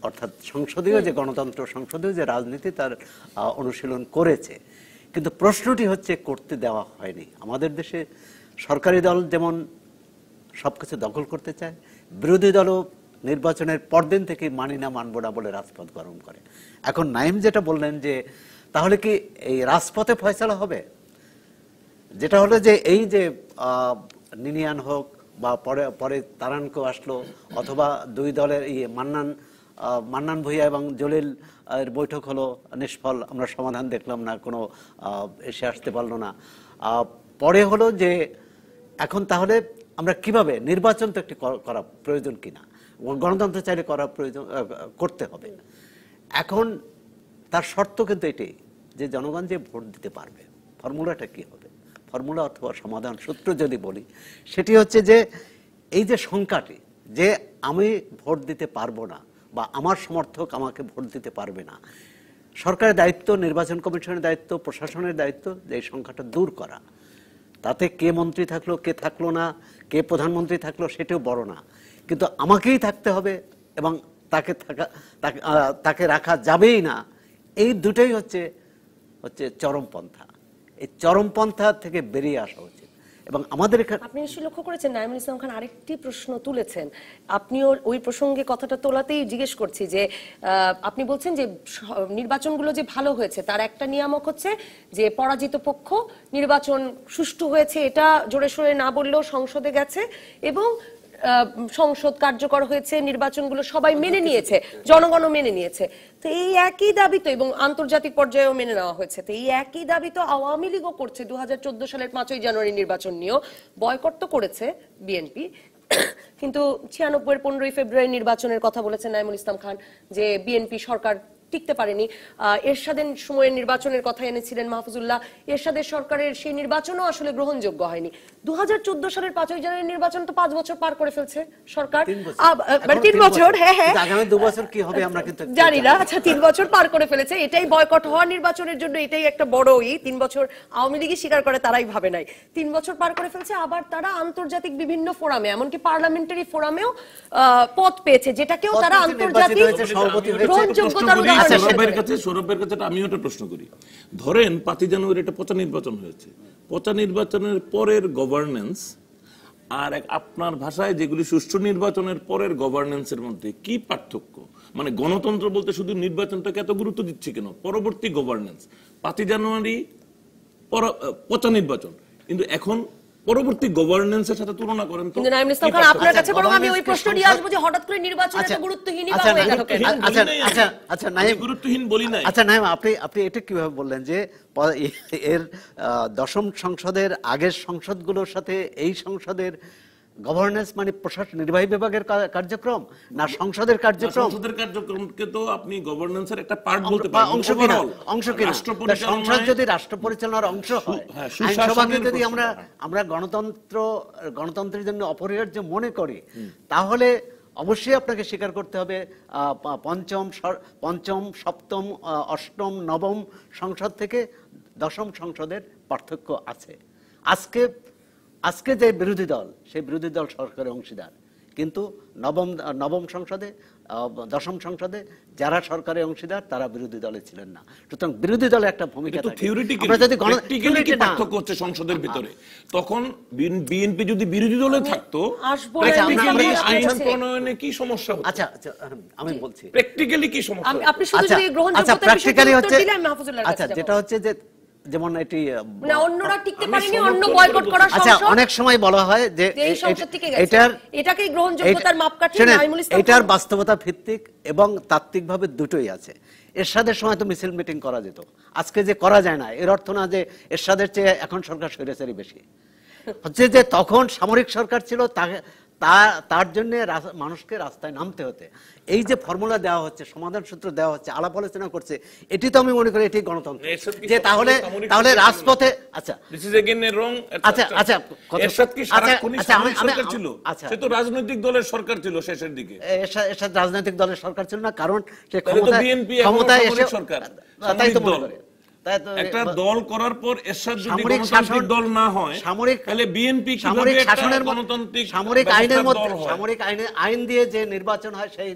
অর্থাৎ সংসদীয় যে গণতন্ত্র, সংসদীয় যে রাজনীতি, তার অনুশীলন করেছে। কিন্তু প্রশ্নটি হচ্ছে করতে দেওয়া হয়নি। আমাদের দেশে সরকারি দল যেমন সবকিছু দখল করতে চায়, বিরোধী দলও নির্বাচনের পরদিন থেকে মানবো না বলে রাজপথ গরম করে। এখন নাইম যেটা বললেন যে তাহলে কি এই রাজপথে ফয়সালা হবে, যেটা হলো যে এই যে নিনিয়ান হোক বা পরে তারানকেও আসলো, অথবা দুই দলের মান্নান ভূঁইয়া এবং জলিল এর বৈঠক হলো, নিষ্ফল, আমরা সমাধান দেখলাম না, কোনো এসে আসতে পারলো না। পরে হলো যে এখন তাহলে আমরা কিভাবে, নির্বাচন তো একটি করা প্রয়োজন কিনা, গণতন্ত্র চাইলে করতে হবে। এখন তার শর্ত কিন্তু এটাই যে জনগণ যে ভোট দিতে পারবে, ফর্মুলাটা কি হবে, ফর্মুলা অথবা সমাধান সূত্র যদি বলি, সেটি হচ্ছে যে এই যে সংখ্যাটি, যে আমি ভোট দিতে পারবো না বা আমার সমর্থক আমাকে ভোট দিতে পারবে না, সরকারের দায়িত্ব, নির্বাচন কমিশনের দায়িত্ব, প্রশাসনের দায়িত্ব যে এই সংখ্যাটা দূর করা। তাতে কে মন্ত্রী থাকলো, কে থাকলো না, কে প্রধানমন্ত্রী থাকলো, সেটাও বড় না, কিন্তু আমাকেই থাকতে হবে এবং তাকে রাখা যাবেই না। এই দুটোই হচ্ছে চরমপন্থা। এই চরমপন্থা থেকে বেরিয়ে আসা উচিত। এবং আমাদের এখানে আপনি নিশ্চয়ই লক্ষ্য করেছেন নাঈমুল ইসলাম খান আরেকটি প্রশ্ন তুলেছেন, আপনিও ওই প্রসঙ্গে কথাটা তোলাতেই জিজ্ঞেস করছি যে আপনি বলছেন যে নির্বাচনগুলো যে ভালো হয়েছে তার একটা নিয়ামক হচ্ছে যে পরাজিত পক্ষ নির্বাচন সুষ্ঠু হয়েছে এটা জোরে সোরে না বললেও সংসদে গেছে এবং সংসদ কার্যকর হয়েছে, নির্বাচনগুলো সবাই মেনে নিয়েছে, জনগণও মেনে নিয়েছে। তো এই একই দাবি তো, এবং আন্তর্জাতিক পর্যায়েও মেনে নেওয়া হয়েছে, তো এই একই দাবি তো আওয়ামী লীগও করছে 2014 সালের 5ই জানুয়ারি নির্বাচন নিয়েও। বয়কট তো করেছে বিএনপি, কিন্তু 96-এর 15ই ফেব্রুয়ারি নির্বাচনের কথা বলেছেন নাঈমুল ইসলাম খান যে বিএনপি সরকার টিকতে পারেনি। এরশাদের সময়ের নির্বাচনের কথা এনেছিলেন মাহফুজুল্লাহ, এরশাদের সরকারের সেই নির্বাচনও আসলে গ্রহণযোগ্য হয়নি। 2014 সালের 5ই জানুয়ারি নির্বাচন তো 5 বছর পার করে ফেলছে সরকার, 3 বছর, হ্যাঁ হ্যাঁ, আগামী 2 বছর কি হবে আমরা কিন্তু জানি না। আচ্ছা, 3 বছর পার করে ফেলেছে, এটাই বয়কট হওয়া নির্বাচনের জন্য, এটাই একটা বড় 3 বছর আওয়ামী লীগই স্বীকার করে, তারাই ভাবে নাই। 3 বছর পার করে ফেলছে, আবার তারা আন্তর্জাতিক বিভিন্ন ফোরামে, এমনকি পার্লামেন্টারি ফোরামেও পদ পেয়েছে, যেটাকেও তারা আন্তর্জাতিক গ্রহণযোগ্যতার উদাহরণ। সৌরভের কাছে আমিও একটা প্রশ্ন করি। ধরেন 5ই জানুয়ারি একটা পচা নির্বাচন হয়েছে, পচা নির্বাচনের পরের গভর্নেন্স আর আপনার ভাষায় যেগুলি সুষ্ঠু নির্বাচনের পরের গভর্নেন্সের মধ্যে কি পার্থক্য? মানে গণতন্ত্র বলতে শুধু নির্বাচনটাকে এত গুরুত্ব দিচ্ছে কেন? পরবর্তী গভর্নেন্স, 5ই জানুয়ারি পচা নির্বাচন, কিন্তু এখন পরবর্তী গভর্নেন্সের সাথে তুলনা করেন তো। কিন্তু নাঈমুল ইসলাম খান, আপনার কাছে বরং আমি ওই প্রশ্নটি আসবো যে হঠাৎ করে নির্বাচন এত গুরুত্বহীনই বা হয়ে গেল কেন? আচ্ছা নাঈম, গুরুত্বহীন বলি নাই। আচ্ছা নাঈম, আপনি এটা কিভাবে বললেন যে এর 10ম সংসদের আগের সংসদগুলোর সাথে এই সংসদের গভর্নেন্স মানে প্রশাসন, নির্বাহী বিভাগের কার্যক্রম না সংসদের কার্যক্রম? সংসদের কার্যক্রমকে তো আপনি গভর্নেন্সের একটা পার্ট বলতে পারেন, অংশ কিনা। সংসদ যদি রাষ্ট্র পরিচালনার অংশ হয়, আইনসভাকে যদি আমরা গণতন্ত্রের জন্য অপরিহার্য মনে করি, তাহলে অবশ্যই আপনাকে স্বীকার করতে হবে 5ম, 7ম, 8ম, 9ম সংসদ থেকে 10ম সংসদের পার্থক্য আছে। আজকে যে বিরোধী দল, সেই বিরোধী দল সরকারের অংশীদার, কিন্তু নবম সংসদে, 10ম সংসদে যারা সরকারের অংশীদার তারা বিরোধী দলে ছিলেন না। সুতরাং বিরোধী দলের একটা ভূমিকা থাকে। আমরা যদি পার্থক্য হচ্ছে সংসদের ভিতরে, তখন বিএনপি যদি বিরোধী দলে থাকতো আইন প্রণয়নে কি সমস্যা হতো? আচ্ছা আমি বলছি প্র্যাকটিক্যালি কি সমস্যা। আপনি শুধু যদি গ্রহণযোগ্যতার বিষয়টা উত্তর দিলে আমি মাহফুজুল্লাহর কাছে যাব। যেটা হচ্ছে যে যেমন এটি না, অন্যরা টিকতে পারেনি, অন্য বয়কট করা সংসদ। আচ্ছা, অনেক সময় বলা হয় যে এই সংসদ থেকে গেছে, এটাকেই গ্রহণযোগ্যতার মাপকাঠি নাঈমুল ইসলাম। এটার বাস্তবতা ভিত্তিক এবং তাত্ত্বিকভাবে দুটোই আছে। এরশাদের সময় তো মিছিল মিটিং করা যেত, আজকে যে করা যায় না এর অর্থ না যে এরশাদের চেয়ে এখন সরকার স্বৈরাচারী বেশি। হচ্ছে যে তখন সামরিক সরকার ছিল, তার জন্য মানুষকে রাস্তায় নামতে হতে। এই যে ফর্মুলা দেওয়া হচ্ছে, সমাধান সূত্র দেওয়া হচ্ছে, আলাপ আলোচনা করছে, এটি তো আমি মনে করি এটি গণতন্ত্র। যে তাহলে রাজপথে রাজনৈতিক দলের সরকার ছিল শেষের দিকে, এরশাদ রাজনৈতিক দলের সরকার ছিল না, কারণ সে ক্ষমতায় এসে সরকার, তাই তো মনে করে একটা দল করার পর এরশাদ যদি গণতান্ত্রিক দল না হয়, তাহলে বিএনপি কিভাবে একটা গণতান্ত্রিক সামরিক আইন দিয়ে যে নির্বাচন হয়, সেই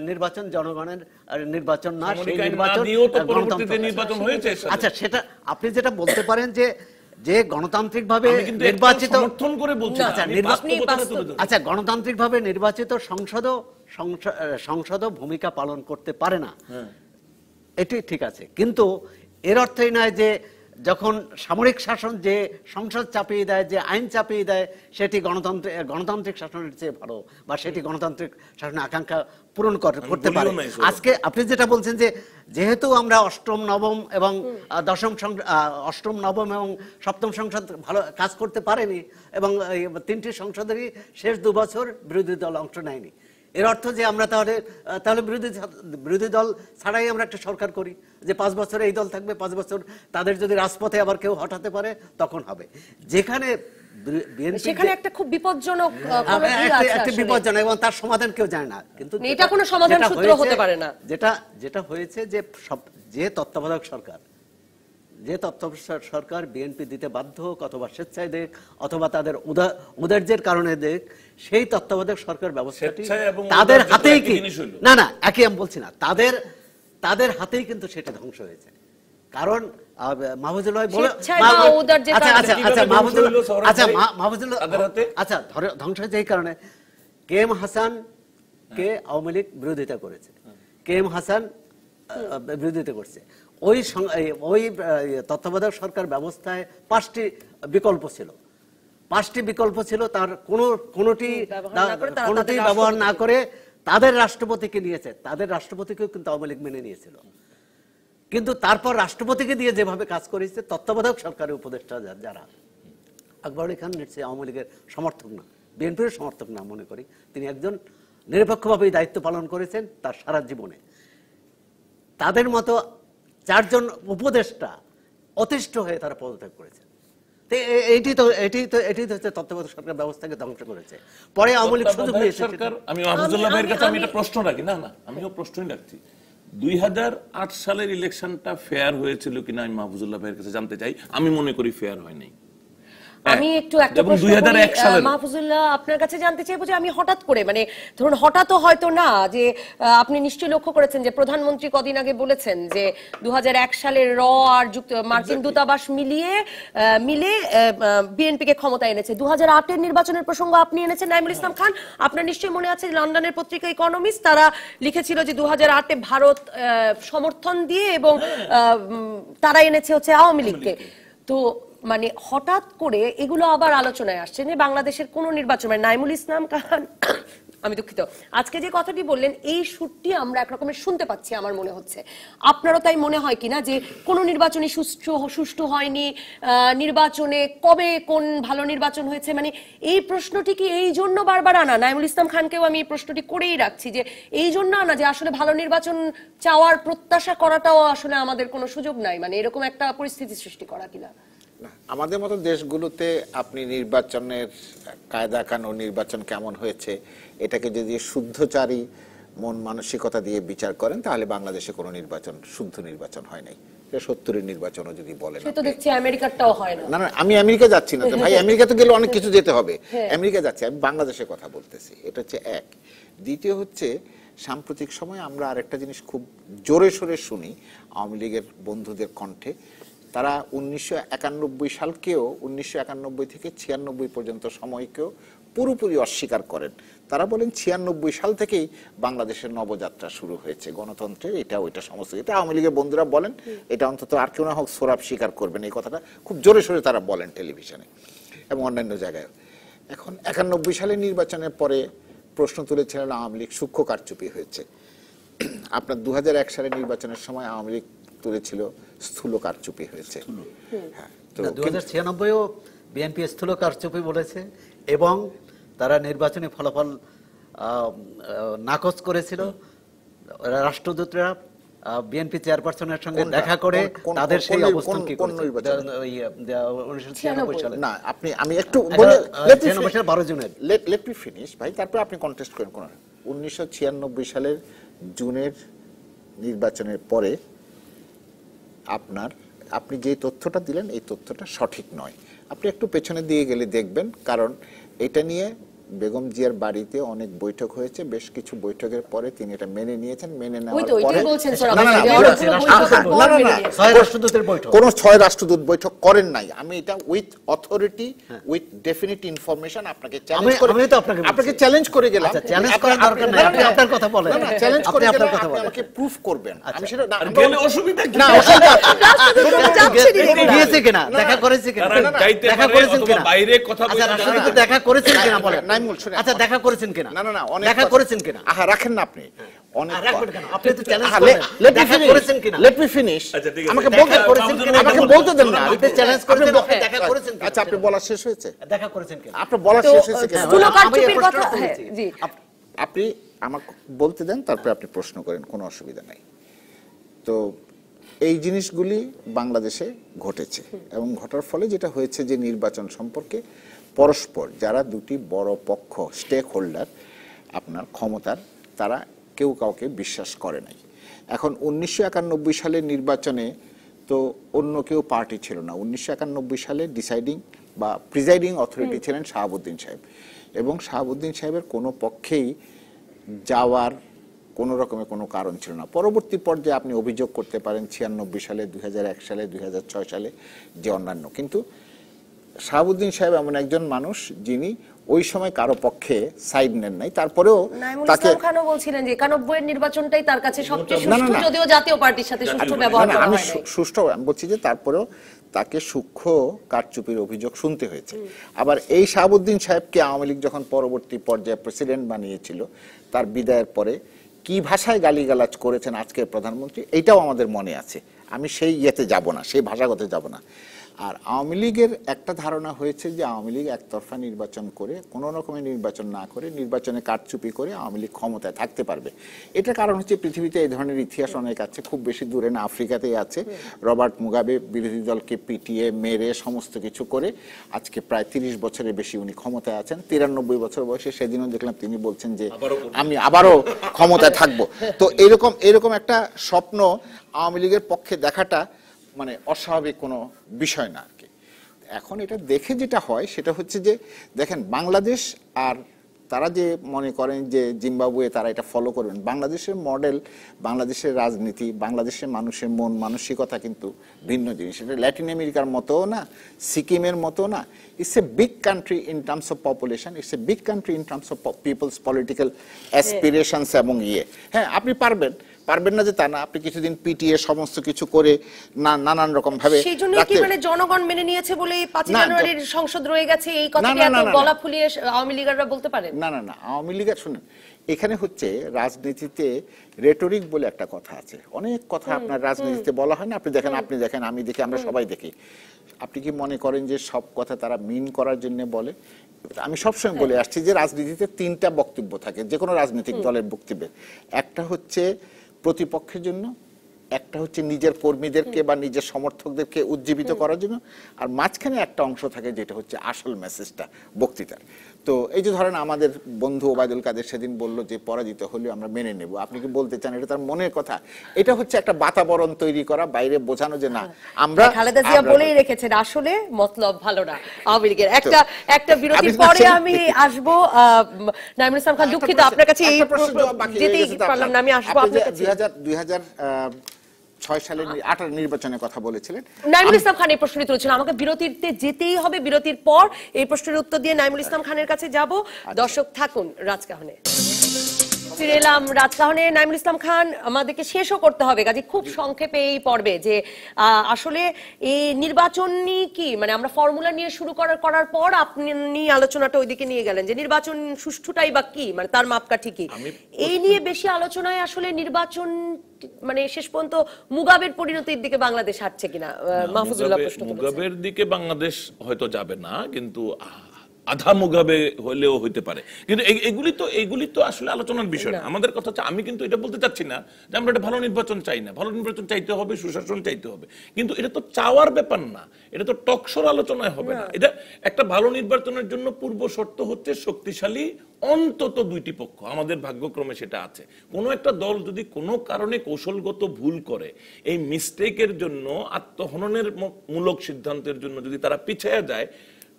নির্বাচন জনগণের নির্বাচন না, সেই নির্বাচন হয়েছে। আচ্ছা, সেটা আপনি যেটা বলতে পারেন যে গণতান্ত্রিক ভাবে নির্বাচিত, সমর্থন করে বলছেন। আচ্ছা, গণতান্ত্রিক ভাবে নির্বাচিত সংসদও ভূমিকা পালন করতে পারে না, এটি ঠিক আছে, কিন্তু এর অর্থই নয় যে যখন সামরিক শাসন যে সংসদ চাপিয়ে দেয়, যে আইন চাপিয়ে দেয়, সেটি গণতান্ত্রিক শাসনের চেয়ে ভালো বা সেটি গণতান্ত্রিক শাসনের আকাঙ্ক্ষা পূরণ করতে পারে। আজকে আপনি যেটা বলছেন যে যেহেতু আমরা 8ম, 9ম এবং 7ম সংসদ ভালো কাজ করতে পারেনি এবং 3টি সংসদেরই শেষ 2 বছর বিরোধী দল অংশ নেয়নি, এর অর্থ যে আমরা তাহলে বিরোধী দল ছাড়াই আমরা একটা সরকার করি, যে 5 বছর এই দল থাকবে, 5 বছর তাদের যদি রাজপথে আবার কেউ হটাতে পারে তখন হবে। যেখানে সেখানে একটা খুব বিপজ্জনক কোনো দিক আছে একটা আসলে। বিপজ্জনক, এবং তার সমাধান কেউ জানে না। কিন্তু এটা কোনো সমাধান সূত্র হতে পারে না। যেটা হয়েছে যে তত্ত্বাবধায়ক সরকার বিএনপি দিতে বাধ্য হোক, অথবা স্বেচ্ছায় দেখ, অথবা তাদের উদার্যের কারণে দেখ, সেই তত্ত্বাবধায়ক সরকার ব্যবস্থাটি তাদের হাতেই কি না একই আমি বলছি না, তাদের হাতেই কিন্তু সেটা ধ্বংস হয়েছে। কারণ মাহফুজুল ভাই বলে ধ্বংস হয়েছে এই কারণে কেএম হাসান কে আওয়ামী লীগ বিরোধিতা করেছে, কেএম হাসান বিরোধিতা করছে। ওই তত্ত্বাবধায়ক সরকার ব্যবস্থায় 5টি বিকল্প ছিল, তার কোনোটি ব্যবহার না করে তাদের রাষ্ট্রপতিকে নিয়েছে, তাদের রাষ্ট্রপতিকেও কিন্তু আওয়ামী লীগ মেনে নিয়েছিল। কিন্তু তারপর রাষ্ট্রপতিকে দিয়ে যেভাবে কাজ করেছে, তত্ত্বাবধায়ক সরকারের উপদেষ্টা যারা, আকবর আলী খান নিশ্চয়ই আওয়ামী লীগের সমর্থক না, বিএনপির সমর্থক না মনে করি, তিনি একজন নিরপেক্ষভাবে দায়িত্ব পালন করেছেন তার সারা জীবনে। তাদের মতো 4 জন উপদেষ্টা অতিষ্ঠ হয়ে তারা পদত্যাগ করেছেন। এটি তো হচ্ছে তত্ত্বাবধায়ক সরকার ব্যবস্থাকে ধ্বংস করেছে। পরে আওয়ামী লীগ সুযোগ নিয়েছে। আমি মাহফুজুল্লাহ ভাইয়ের কাছে আমি একটা প্রশ্ন রাখি, না আমিও প্রশ্নই রাখছি, 2008 সালের ইলেকশনটা ফেয়ার হয়েছিল কিনা আমি মাহফুজুল্লাহ ভাইয়ের কাছে জানতে চাই। আমি মনে করি ফেয়ার হয় নাই। আমি একটু একটা প্রশ্ন করি মাহফুজুল্লাহ আপনার কাছে জানতে চাইবো যে আমি হঠাৎ করে, মানে ধরুন হঠাৎও হয়তো না, যে আপনি নিশ্চয়ই লক্ষ্য করেছেন যে প্রধানমন্ত্রী কদিন আগে বলেছেন যে 2001 সালের আর মার্কিন দূতাবাস মিলে বিএনপিকে ক্ষমতা এনেছে। 2008-এর নির্বাচনের প্রসঙ্গ আপনি এনেছেন নাইমুল ইসলাম খান। আপনার নিশ্চয়ই মনে আছে লন্ডনের পত্রিকা ইকোনমিস্ট তারা লিখেছিল যে 2008-এ ভারত সমর্থন দিয়ে এবং তারা এনেছে হচ্ছে আওয়ামী লীগকে। তো মানে হঠাৎ করে এগুলো আবার আলোচনায় আসছে যে বাংলাদেশের কোন নির্বাচন, মানে নাইমুল ইসলাম খান আমি দুঃখিত, আজকে যে কথাটি বললেন এই সুরটি আমরা একরকমের শুনতে পাচ্ছি আমার মনে হচ্ছে। আপনারও তাই মনে হয় কিনা যে কোন নির্বাচনই সুষ্ঠু হয়নি, নির্বাচনে কবে কোন ভালো নির্বাচন হয়েছে, মানে এই প্রশ্নটি কি এই জন্য বারবার আনা? নাইমুল ইসলাম খানকেও আমি এই প্রশ্নটি করেই রাখছি যে এই জন্য আনা যে আসলে ভালো নির্বাচন চাওয়ার প্রত্যাশা করাটাও আসলে আমাদের কোনো সুযোগ নাই, মানে এরকম একটা পরিস্থিতি সৃষ্টি করা কিনা? আমাদের মতো দেশগুলোতে আপনি নির্বাচনের কায়দা কানুন, নির্বাচন কেমন হয়েছে এটাকে যদি শুদ্ধচারী মন মানসিকতা দিয়ে বিচার করেন, তাহলে বাংলাদেশে কোনো নির্বাচন শুদ্ধ নির্বাচন হয় নাই। 70-এর নির্বাচনও যদি বলেন, সে তো দেখছি আমেরিকারটাও হয় না। না আমি আমেরিকা যাচ্ছি না তো ভাই, আমেরিকা তো গেলে অনেক কিছু যেতে হবে, আমেরিকা যাচ্ছি, আমি বাংলাদেশের কথা বলতেছি। এটা হচ্ছে এক। দ্বিতীয় হচ্ছে সাম্প্রতিক সময়ে আমরা আরেকটা জিনিস খুব জোরে সোরে শুনি আওয়ামী লীগের বন্ধুদের কণ্ঠে। তারা 1991 সালকেও, 1991 থেকে 96 পর্যন্ত সময়কেও পুরোপুরি অস্বীকার করেন। তারা বলেন 96 সাল থেকেই বাংলাদেশের নবযাত্রা শুরু হয়েছে গণতন্ত্রের, এটা ওইটা সমস্ত। এটা আওয়ামী লীগের বন্ধুরা বলেন, এটা অন্তত আর কেউ না হোক সোরাব স্বীকার করবেন, এই কথাটা খুব জোরে সোরে তারা বলেন টেলিভিশনে এবং অন্যান্য জায়গায়। এখন 91 সালের নির্বাচনের পরে প্রশ্ন তুলেছিলেন আওয়ামী লীগ সূক্ষ্ম কারচুপি হয়েছে। আপনার 2001 সালের নির্বাচনের সময় আওয়ামী লীগ তুলেছিল স্থূল কারচুপি হয়েছে। হ্যাঁ, 2096-ও বিএনপি স্থূল কারচুপি বলেছে এবং তারা নির্বাচনী ফলাফল নাকচ করেছিল। রাষ্ট্রদূতরা বিএনপি চেয়ারপারসনের সঙ্গে দেখা করে তাদের সেই অবস্থান কি করেছে 1996 সালে। না আপনি আমি একটু বলে 12 জুনের লেট মি ফিনিশ ভাই, তারপর আপনি কন্টেস্ট করেন। 1996 সালের জুনের নির্বাচনের পরে আপনি যে তথ্যটা দিলেন এই তথ্যটা সঠিক নয়। আপনি একটু পেছনে দিয়ে গেলে দেখবেন, কারণ এটা নিয়ে বেগম জিয়ার বাড়িতে অনেক বৈঠক হয়েছে। বেশ কিছু বৈঠকের পরে তিনি এটা মেনে নিয়েছেন। মেনে নেওয়ার পরে কোন 6 রাষ্ট্রদূত বৈঠক করেন নাই। আমি এটা with authority, with definite information আপনাকে চ্যালেঞ্জ করে গেলাম। চ্যালেঞ্জ করার দরকার নাই, আপনি আপনার কথা বলেন। না চ্যালেঞ্জ করে গেলাম, আপনি আমাকে প্রুফ করবেন। আমি সেটা গেলে অসুবিধা কি? না অসুবিধা গিয়েছে কিনা, দেখা করেছে কিনা, দেখা করেছেন কিনা, বাইরে কথা বলে রাষ্ট্রদূত দেখা করেছেন কিনা বলেন। আচ্ছা দেখা করেছেন কিনা? না দেখা করেছেন কিনা? আহা রাখেন না আপনি। অনেক আপনি তো চ্যালেঞ্জ করেন। দেখা করেছেন কিনা? Let me finish. আমাকে বলতে দেন না। আপনি চ্যালেঞ্জ করেছেন, আপনি দেখা করেছেন কিনা? আচ্ছা আপনি বলা শেষ হয়েছে? দেখা করেছেন কিনা? আপনি বলা শেষ হয়েছে কিনা? স্থূল কারচুপির কথা, হ্যাঁ জি, আপনি আমার বলতে দেন, তারপরে আপনি প্রশ্ন করেন, কোনো অসুবিধা নাই। তো এই জিনিসগুলি বাংলাদেশে ঘটেছে এবং ঘটার ফলে যেটা হয়েছে যে নির্বাচন সম্পর্কে পরস্পর যারা দুটি বড় পক্ষ, স্টেক হোল্ডার আপনার ক্ষমতার, তারা কেউ কাউকে বিশ্বাস করে নাই। এখন 1991 সালের নির্বাচনে তো অন্য কেউ পার্টি ছিল না। 1991 সালে ডিসাইডিং বা প্রিজাইডিং অথরিটি ছিলেন শাহাবুদ্দিন সাহেব, এবং শাহাবুদ্দিন সাহেবের কোনো পক্ষেই যাওয়ার কোনো রকমের কোনো কারণ ছিল না। পরবর্তী পর্যায়ে আপনি অভিযোগ করতে পারেন 96 সালে, 2001 সালে, 2006 সালে যে অন্যান্য, কিন্তু শাহাবুদ্দিন সাহেব এমন একজন মানুষ যিনি ওই সময় কারো পক্ষে সাইড নেন নাই। তারপরেও তাকে খানও বলছিলেন যে 91 এর নির্বাচনটাই তার কাছে সবচেয়ে সুষ্ঠু, যদিও জাতীয় পার্টির সাথে সুষ্ঠু ব্যবহার করা হয় নাই। সুষ্ঠু আমি বলছি যে তারপরেও তাকে সূক্ষ্ম কারচুপির অভিযোগ শুনতে হয়েছে। আবার এই শাহাবুদ্দিন সাহেবকে আওয়ামী লীগ যখন পরবর্তী পর্যায়ে প্রেসিডেন্ট বানিয়েছিল, তার বিদায়ের পরে কি ভাষায় গালিগালাজ করেছেন আজকের প্রধানমন্ত্রী, এইটাও আমাদের মনে আছে। আমি সেই ইয়েতে যাব না, সেই ভাষাগত যাব না। আর আওয়ামী লীগের একটা ধারণা হয়েছে যে আওয়ামী লীগ একতরফা নির্বাচন করে, কোনো রকমের নির্বাচন না করে, নির্বাচনে কারচুপি করে আওয়ামী লীগ ক্ষমতায় থাকতে পারবে। এটার কারণ হচ্ছে পৃথিবীতে এই ধরনের ইতিহাস অনেক আছে, খুব বেশি দূরে না, আফ্রিকাতেই আছে। রবার্ট মুগাবে বিরোধী দলকে পিটিয়ে মেরে সমস্ত কিছু করে আজকে প্রায় 30 বছরের বেশি উনি ক্ষমতায় আছেন। 93 বছর বয়সে সেদিনও দেখলাম তিনি বলছেন যে আমি আবারও ক্ষমতায় থাকবো। তো এরকম একটা স্বপ্ন আওয়ামী লীগের পক্ষে দেখাটা মানে অস্বাভাবিক কোনো বিষয় না আর কি। এখন এটা দেখে যেটা হয় সেটা হচ্ছে যে দেখেন বাংলাদেশ আর তারা যে মনে করেন যে জিম্বাবুয়ে তারা এটা ফলো করবেন, বাংলাদেশের মডেল, বাংলাদেশের রাজনীতি, বাংলাদেশের মানুষের মন মানসিকতা কিন্তু ভিন্ন জিনিস। এটা ল্যাটিন আমেরিকার মতোও না, সিকিমের মতো না। It's a big country in terms of population, it's a big country in terms of people's political aspirations এবং হ্যাঁ আপনি পারবেন না যে তা না, আপনি কিছুদিন পিটিএ সমস্ত কিছু করে নানান রকম ভাবে সেই জন্য কি মানে জনগণ মেনে নিয়েছে বলে 5 জানুয়ারির সংসদ রয়ে গেছে, এই কথাটি এত গলা ফুলিয়ে আওয়ামী লীগাররা বলতে পারেন? না, আওয়ামী লীগের শুনুন, এখানে হচ্ছে রাজনীতিতে রেটরিক বলে একটা কথা আছে। অনেক কথা আপনার রাজনীতিতে বলা হয় না, আপনি দেখেন, আমি দেখি, আমরা সবাই দেখি। আপনি কি মনে করেন যে সব কথা তারা মিন করার জন্য বলে? আমি সবসময় বলে আসছি যে রাজনীতিতে 3টা বক্তব্য থাকে যে কোনো রাজনৈতিক দলের বক্তব্যে। একটা হচ্ছে প্রতিপক্ষের জন্য, একটা হচ্ছে নিজের কর্মীদেরকে বা নিজের সমর্থকদেরকে উজ্জীবিত করার জন্য, আর মাঝখানে একটা অংশ থাকে যেটা হচ্ছে আসল মেসেজটা বক্তৃতার। তো এই যে ধরেন আমাদের বন্ধু ওবায়দুল কাদের সেদিন বলল যে পরাজিত হলেও আমরা মেনে নেব, আপনি কি বলতে চান এটা তার মনের কথা? এটা হচ্ছে একটা বাতাবরণ তৈরি করা, বাইরে বোঝানো যে না আমরা। খালেদা জিয়া বলেই রেখেছেন আসলে মতলব ভালো না আওয়ামী লীগের। একটা বিরতির পরে আমি আসবো। নাইমুল ইসলাম খান, দুঃখিত আপনার কাছে এই যেতেই পারলাম না, আমি আসবো আপনার কাছে। 2006 সালের 8 নির্বাচনের কথা বলেছিলেন নাইমুল ইসলাম খান। এই প্রশ্নটি তুলেছিলেন, আমাকে বিরতিতে যেতেই হবে। বিরতির পর এই প্রশ্নের উত্তর দিয়ে নাইমুল ইসলাম খানের কাছে যাব। দর্শক থাকুন রাজকাহনে। ফিরে এলাম রাজকাহনে। নাইমুল ইসলাম খান, আমাদেরকে শেষও করতে হবে, কাজে খুব সংক্ষেপে এই পর্বে যে আসলে এই নির্বাচনী কি মানে আমরা ফর্মুলা নিয়ে শুরু করার পর আপনি আলোচনাটা ওইদিকে নিয়ে গেলেন যে নির্বাচন সুষ্ঠুটাই বা কি, মানে তার মাপকাঠি কি, এই নিয়ে বেশি আলোচনায় আসলে নির্বাচন মানে শেষ পর্যন্ত মুগাবের পরিণতির দিকে বাংলাদেশ হাঁটছে কিনা? মাহফুজুল্লাহ প্রশ্ন করেছেন। মুগাবের দিকে বাংলাদেশ হয়তো যাবে না, কিন্তু আধা মুগাবে হলেও হইতে পারে। কিন্তু এগুলি তো আসলে আলোচনার বিষয় না। আমাদের কথা হচ্ছে, আমি কিন্তু এটা বলতে চাচ্ছি না যে আমরা একটা ভালো নির্বাচন চাই না। ভালো নির্বাচন চাইতে হবে, সুশাসন চাইতে হবে, কিন্তু এটা তো চাওয়ার ব্যাপার না, এটা তো টকশোর আলোচনায় হবে না। এটা একটা ভালো নির্বাচনের জন্য পূর্ব শর্ত হচ্ছে শক্তিশালী অন্তত 2টি পক্ষ। আমাদের ভাগ্যক্রমে সেটা আছে। কোনো একটা দল যদি কোনো কারণে কৌশলগত ভুল করে, এই মিস্টেকের জন্য, আত্মহননের মূলক সিদ্ধান্তের জন্য যদি তারা পিছিয়ে যায়,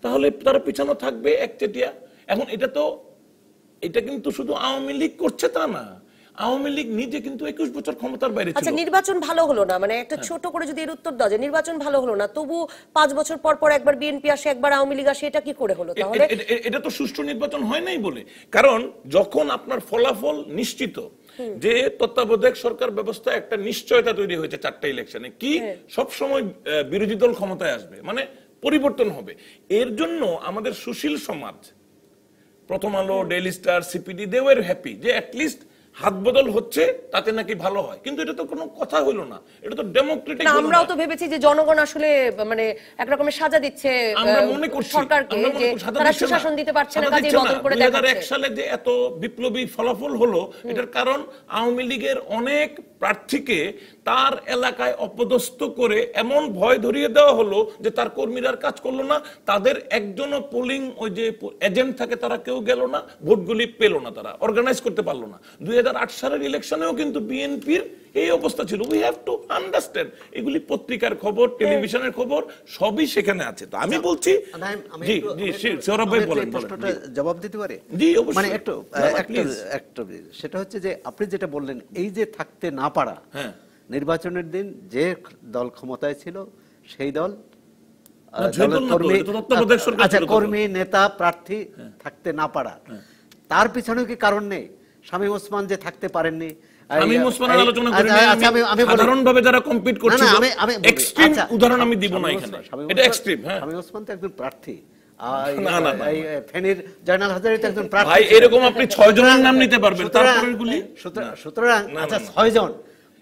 তাহলে তারা পিছানো থাকবে একচেটিয়া। এখন এটা কিন্তু শুধু আওয়ামী লীগ করছে তা না, আওয়ামী লীগ নিজে কিন্তু 21 বছর ক্ষমতার বাইরে ছিল। আচ্ছা, নির্বাচন ভালো হলো না, মানে একটা ছোট করে যদি এর উত্তর দাও যে নির্বাচন ভালো হলো না, তবু 5 বছর পর পর একবার বিএনপি আসে, একবার আওয়ামী লীগ আসে, এটা কি করে হলো তাহলে? এটা তো সুষ্ঠু নির্বাচন হয় নাই বলে। কারণ যখন আপনার ফলাফল নিশ্চিত, যে তত্ত্বাবধায়ক সরকার ব্যবস্থা একটা নিশ্চয়তা তৈরি হয়েছে 4টা ইলেকশনে, কি সব সময় বিরোধী দল ক্ষমতায় আসবে, মানে পরিবর্তন হবে। এর জন্য আমাদের সুশীল সমাজ, Prothom Alo, Daily Star, CPD, they were happy যে অ্যাটলিস্ট হাত বদল হচ্ছে তাতে নাকি ভালো হয়, কিন্তু এটা তো কোনো কথা হলো না, এটা তো ডেমোক্রেটিক। না, আমরাও তো ভেবেছি যে জনগণ আসলে মানে এক রকমের সাজা দিচ্ছে আমরা মনে করছি সরকারকে যে তারা সুশাসন দিতে পারছে না, কাজে বদল করে দেখাচ্ছে। 2001 সালে যে এত বিপ্লবী ফলাফল হলো, এটার কারণ আওয়ামী লীগের অনেক প্রার্থীকে তার এলাকায় অপদস্থ করে এমন ভয় ধরিয়ে দেওয়া হলো যে তার কর্মীরা আর কাজ করলো না, তাদের একজনও পোলিং ওই যে এজেন্ট থাকে তারা কেউ গেল না, ভোটগুলি পেল না, তারা অর্গানাইজ করতে পারলো না। 2008 সালের ইলেকশনেও কিন্তু বিএনপির এই অবস্থা ছিল। উই হ্যাভ টু আন্ডারস্ট্যান্ড, এগুলি পত্রিকার খবর, টেলিভিশনের খবর সবই সেখানে আছে। তো আমি বলছি, জি জি সৌরভ ভাই বলেন, প্রশ্নটা জবাব দিতে পারে? জি অবশ্যই, মানে একটু সেটা হচ্ছে যে আপনি যেটা বললেন, এই যে থাকতে না পারা, হ্যাঁ, নির্বাচনের দিন যে দল ক্ষমতায় ছিল সেই দল কর্মী নেতা প্রার্থী থাকতে না পারা, তার পিছনেও কি কারণ নেই? শামীম ওসমান যে থাকতে পারেননি, শামীম ওসমানের আলোচনা করি না, আমি সাধারণভাবে যারা কম্পিট করছিল এক্সট্রিম উদাহরণ আমি দিব না এখানে, এটা এক্সট্রিম। হ্যাঁ, শামীম ওসমান তো একজন প্রার্থী, ফেনীর জয়নাল হাজারী তো একজন প্রার্থী। ভাই এরকম আপনি 6 জনের নাম নিতে পারবেন, তারপরে গুলি সুতরাং আচ্ছা 6 জন,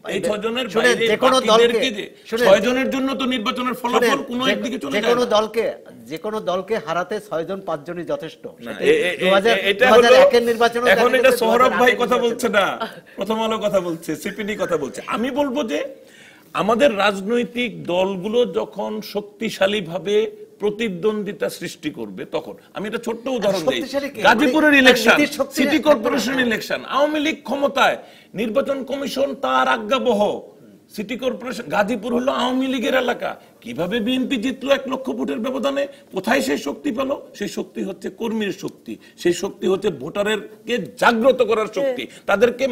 এই 6 জনের বাইরে বাকিদেরকে যে 6 জনের জন্য তো নির্বাচনের ফলাফল কোনো একদিকে চলে যায়। যে কোনো দলকে হারাতে 6 জন 5 জনই যথেষ্ট। এটা হলো এখন এটা সৌরভ ভাই কথা বলছে না, প্রথম আলো কথা বলছে, সিপিডি কথা বলছে। আমি বলবো যে আমাদের রাজনৈতিক দলগুলো যখন শক্তিশালী ভাবে প্রতিদ্বন্দ্বিতা সৃষ্টি করবে, তখন আমি একটা ছোট্ট উদাহরণ দিই। গাজীপুরের election, city corporation election, Awami League ক্ষমতায়, নির্বাচন কমিশন তার আজ্ঞাবহ, সিটি কর্পোরেশন, গাজীপুর হলো আওয়ামী লীগের এলাকা, কিভাবে বিএনপি জিতলো 1 লক্ষ ভোটের ব্যবধানে? কোথায় সেই শক্তি পেল? সেই শক্তি হচ্ছে কর্মীর শক্তি, সেই শক্তি হচ্ছে ভোটারকে জাগ্রত করার শক্তি, তাদেরকে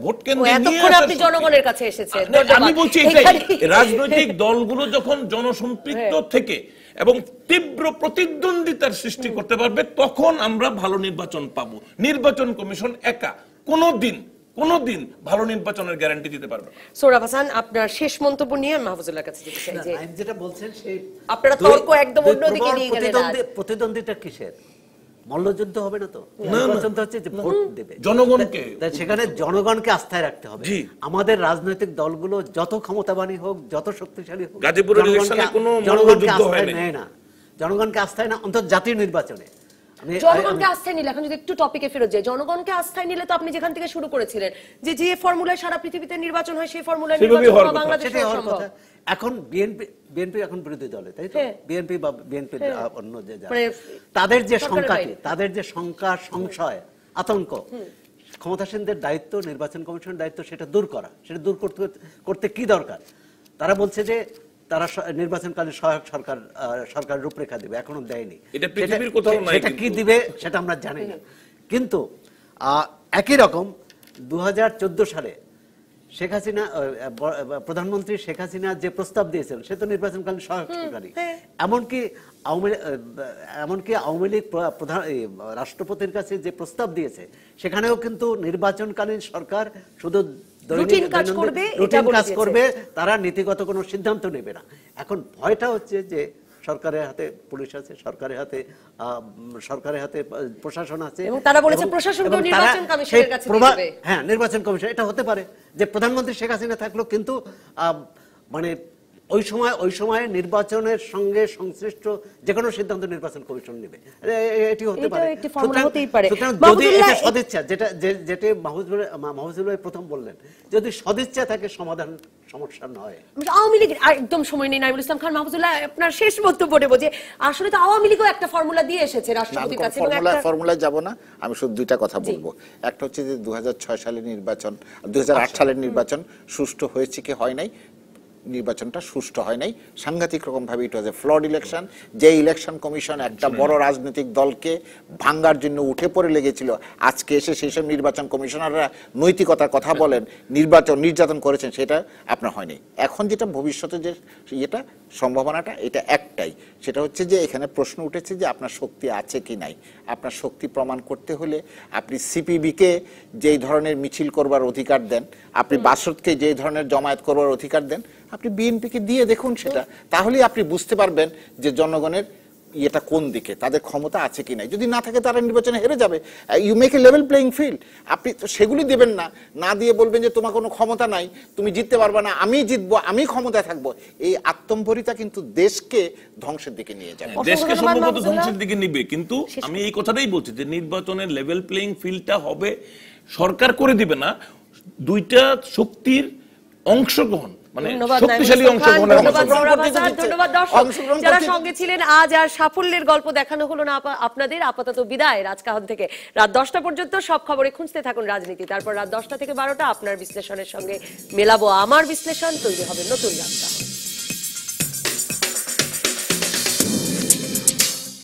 ভোট কেন্দ্রে নিয়ে আসার শক্তি। জনগণের কাছে এসেছে। আমি বলছি এটাই, রাজনৈতিক দলগুলো যখন জনসম্পৃক্ত থেকে এবং তীব্র প্রতিদ্বন্দ্বিতার সৃষ্টি করতে পারবে, তখন আমরা ভালো নির্বাচন পাবো। নির্বাচন কমিশন একা কোনোদিন ভালো নির্বাচনের গ্যারান্টি দিতে পারবে না। সৌরভ হাসান, আপনার শেষ মন্তব্য নিয়ে মাহফুজুল্লাহর কাছে যেতে চাই। যে যেটা বলছেন সেই আপনারা তর্ক একদম অন্যদিকে নিয়ে গেলেন। প্রতিদ্বন্দ্বিতা কিসের? মল্লযুদ্ধ হবে না তো, নির্বাচন তো হচ্ছে যে ভোট দেবে জনগণকে, সেখানে জনগণকে আস্থায় রাখতে হবে। আমাদের রাজনৈতিক দলগুলো যত ক্ষমতাবানী হোক, যত শক্তিশালী হোক, গাজীপুরের ইলেকশনে কোনো মল্লযুদ্ধ হয় না, জনগণকে আস্থায় না, অন্তত জাতীয় নির্বাচনে জনগণকে আস্থায় নিলে, এখন যদি একটু টপিকে ফেরত যাই, জনগণকে আস্থায় নিলে তো আপনি যেখান থেকে শুরু করেছিলেন যে ফর্মুলায় সারা পৃথিবীতে নির্বাচন হয়, সেই ফর্মুলায় নির্বাচন বাংলাদেশে সম্ভব। এখন বিএনপি এখন বিরোধী দলে, তাই তো? বিএনপি বা বিএনপি অন্য যে তাদের যে শঙ্কা, সংশয়, আতঙ্ক, ক্ষমতাসীনদের দায়িত্ব, নির্বাচন কমিশনের দায়িত্ব সেটা দূর করা। সেটা দূর করতে কি দরকার? তারা বলছে যে তারা নির্বাচনকালীন সহায়ক সরকার রূপরেখা দিবে, এখনো দেয়নি। সেটা কি দিবে সেটা আমরা জানি না। কিন্তু একই রকম 2014 সালে শেখ হাসিনা, প্রধানমন্ত্রী শেখ হাসিনা যে প্রস্তাব দিয়েছিলেন, সে তো নির্বাচনকালীন সহায়ক সরকারই। এমনকি আওয়ামী লীগ প্রধান রাষ্ট্রপতির কাছে যে প্রস্তাব দিয়েছে, সেখানেও কিন্তু নির্বাচনকালীন সরকার শুধু রুটিন কাজ করবে, তারা নীতিগত কোনো সিদ্ধান্ত নেবে না। এখন ভয়টা হচ্ছে যে সরকারের হাতে পুলিশ আছে, সরকারের হাতে প্রশাসন আছে, এবং তারা বলেছে প্রশাসনকে নির্বাচন কমিশনের কাছে দিতে হবে। হ্যাঁ, নির্বাচন কমিশন, এটা হতে পারে যে প্রধানমন্ত্রী শেখ হাসিনা থাকলো, কিন্তু মানে ওই সময় নির্বাচনের সঙ্গে সংশ্লিষ্ট যে কোনো সিদ্ধান্ত নির্বাচন কমিশন নেবে, এটি হতে পারে। যদি এটা সদিচ্ছা, যেটা মাহফুজুল ভাই প্রথম বললেন, যদি সদিচ্ছা থাকে সমাধান সমস্যা নয়। আওয়ামী লীগ একদম সময় নেই, নাইমুল ইসলাম খান, মাহফুজুল্লাহ আপনার শেষ বক্তব্য নেব যে আসলে তো আওয়ামী লীগও একটা ফর্মুলা দিয়ে এসেছে রাষ্ট্রপতির কাছে। ফর্মুলায় যাব না, আমি শুধু দুইটা কথা বলবো। একটা হচ্ছে যে 2006 সালের নির্বাচন, 2008 সালের নির্বাচন সুষ্ঠু হয়েছে কি হয় নাই? নির্বাচনটা সুষ্ঠু হয় নাই, সাংঘাতিক রকম ভাবে ইট ওয়াজ এ ফ্লড ইলেকশন। যে ইলেকশন কমিশন একটা বড় রাজনৈতিক দলকে ভাঙ্গার জন্য উঠে পড়ে লেগেছিল, আজকে এসে সেই সব নির্বাচন কমিশনাররা নৈতিকতার কথা বলেন, নির্যাতন করেছেন, সেটা আপনার হয়নি। এখন যেটা ভবিষ্যতে যে এটা সম্ভাবনাটা, এটা একটাই, সেটা হচ্ছে যে এখানে প্রশ্ন উঠেছে যে আপনার শক্তি আছে কি নাই। আপনার শক্তি প্রমাণ করতে হলে আপনি সিপিবিকে যেই ধরনের মিছিল করবার অধিকার দেন, আপনি বাসদকে যেই ধরনের জমায়েত করবার অধিকার দেন, আপনি বিএনপিকে দিয়ে দেখুন সেটা, তাহলেই আপনি বুঝতে পারবেন যে জনগণের ইয়েটা কোন দিকে, তাদের ক্ষমতা আছে কি নাই। যদি না থাকে তারা নির্বাচনে হেরে যাবে। You make a level playing field. আপনি তো সেগুলি দেবেন না, না দিয়ে বলবেন যে তোমার কোনো ক্ষমতা নাই, তুমি জিততে পারবে না, আমি জিতবো, আমি ক্ষমতায় থাকবো। এই আত্মম্বরিতা কিন্তু দেশকে ধ্বংসের দিকে নিয়ে যাবে। দেশকে সম্ভবত ধ্বংসের দিকে নিবে। কিন্তু আমি এই কথাটাই বলছি যে নির্বাচনের লেভেল প্লেইং ফিল্ডটা হবে, সরকার করে দিবে না, দুইটা শক্তির অংশগ্রহণ, মানে শক্তিশালী অংশগ্রহণের ধন্যবাদ দর্শক যারা সঙ্গে ছিলেন। আজ আর সাফল্যের গল্প দেখানো হলো না আপনাদের। আপাতত বিদায় রাজকাহন থেকে। রাত 10টা পর্যন্ত সব খবরে খুঁজতে থাকুন রাজনীতি। তারপর রাত 10টা থেকে 12টা আপনার বিশ্লেষণের সঙ্গে মেলাবো আমার বিশ্লেষণ, তৈরি হবে নতুন রাজকাহন।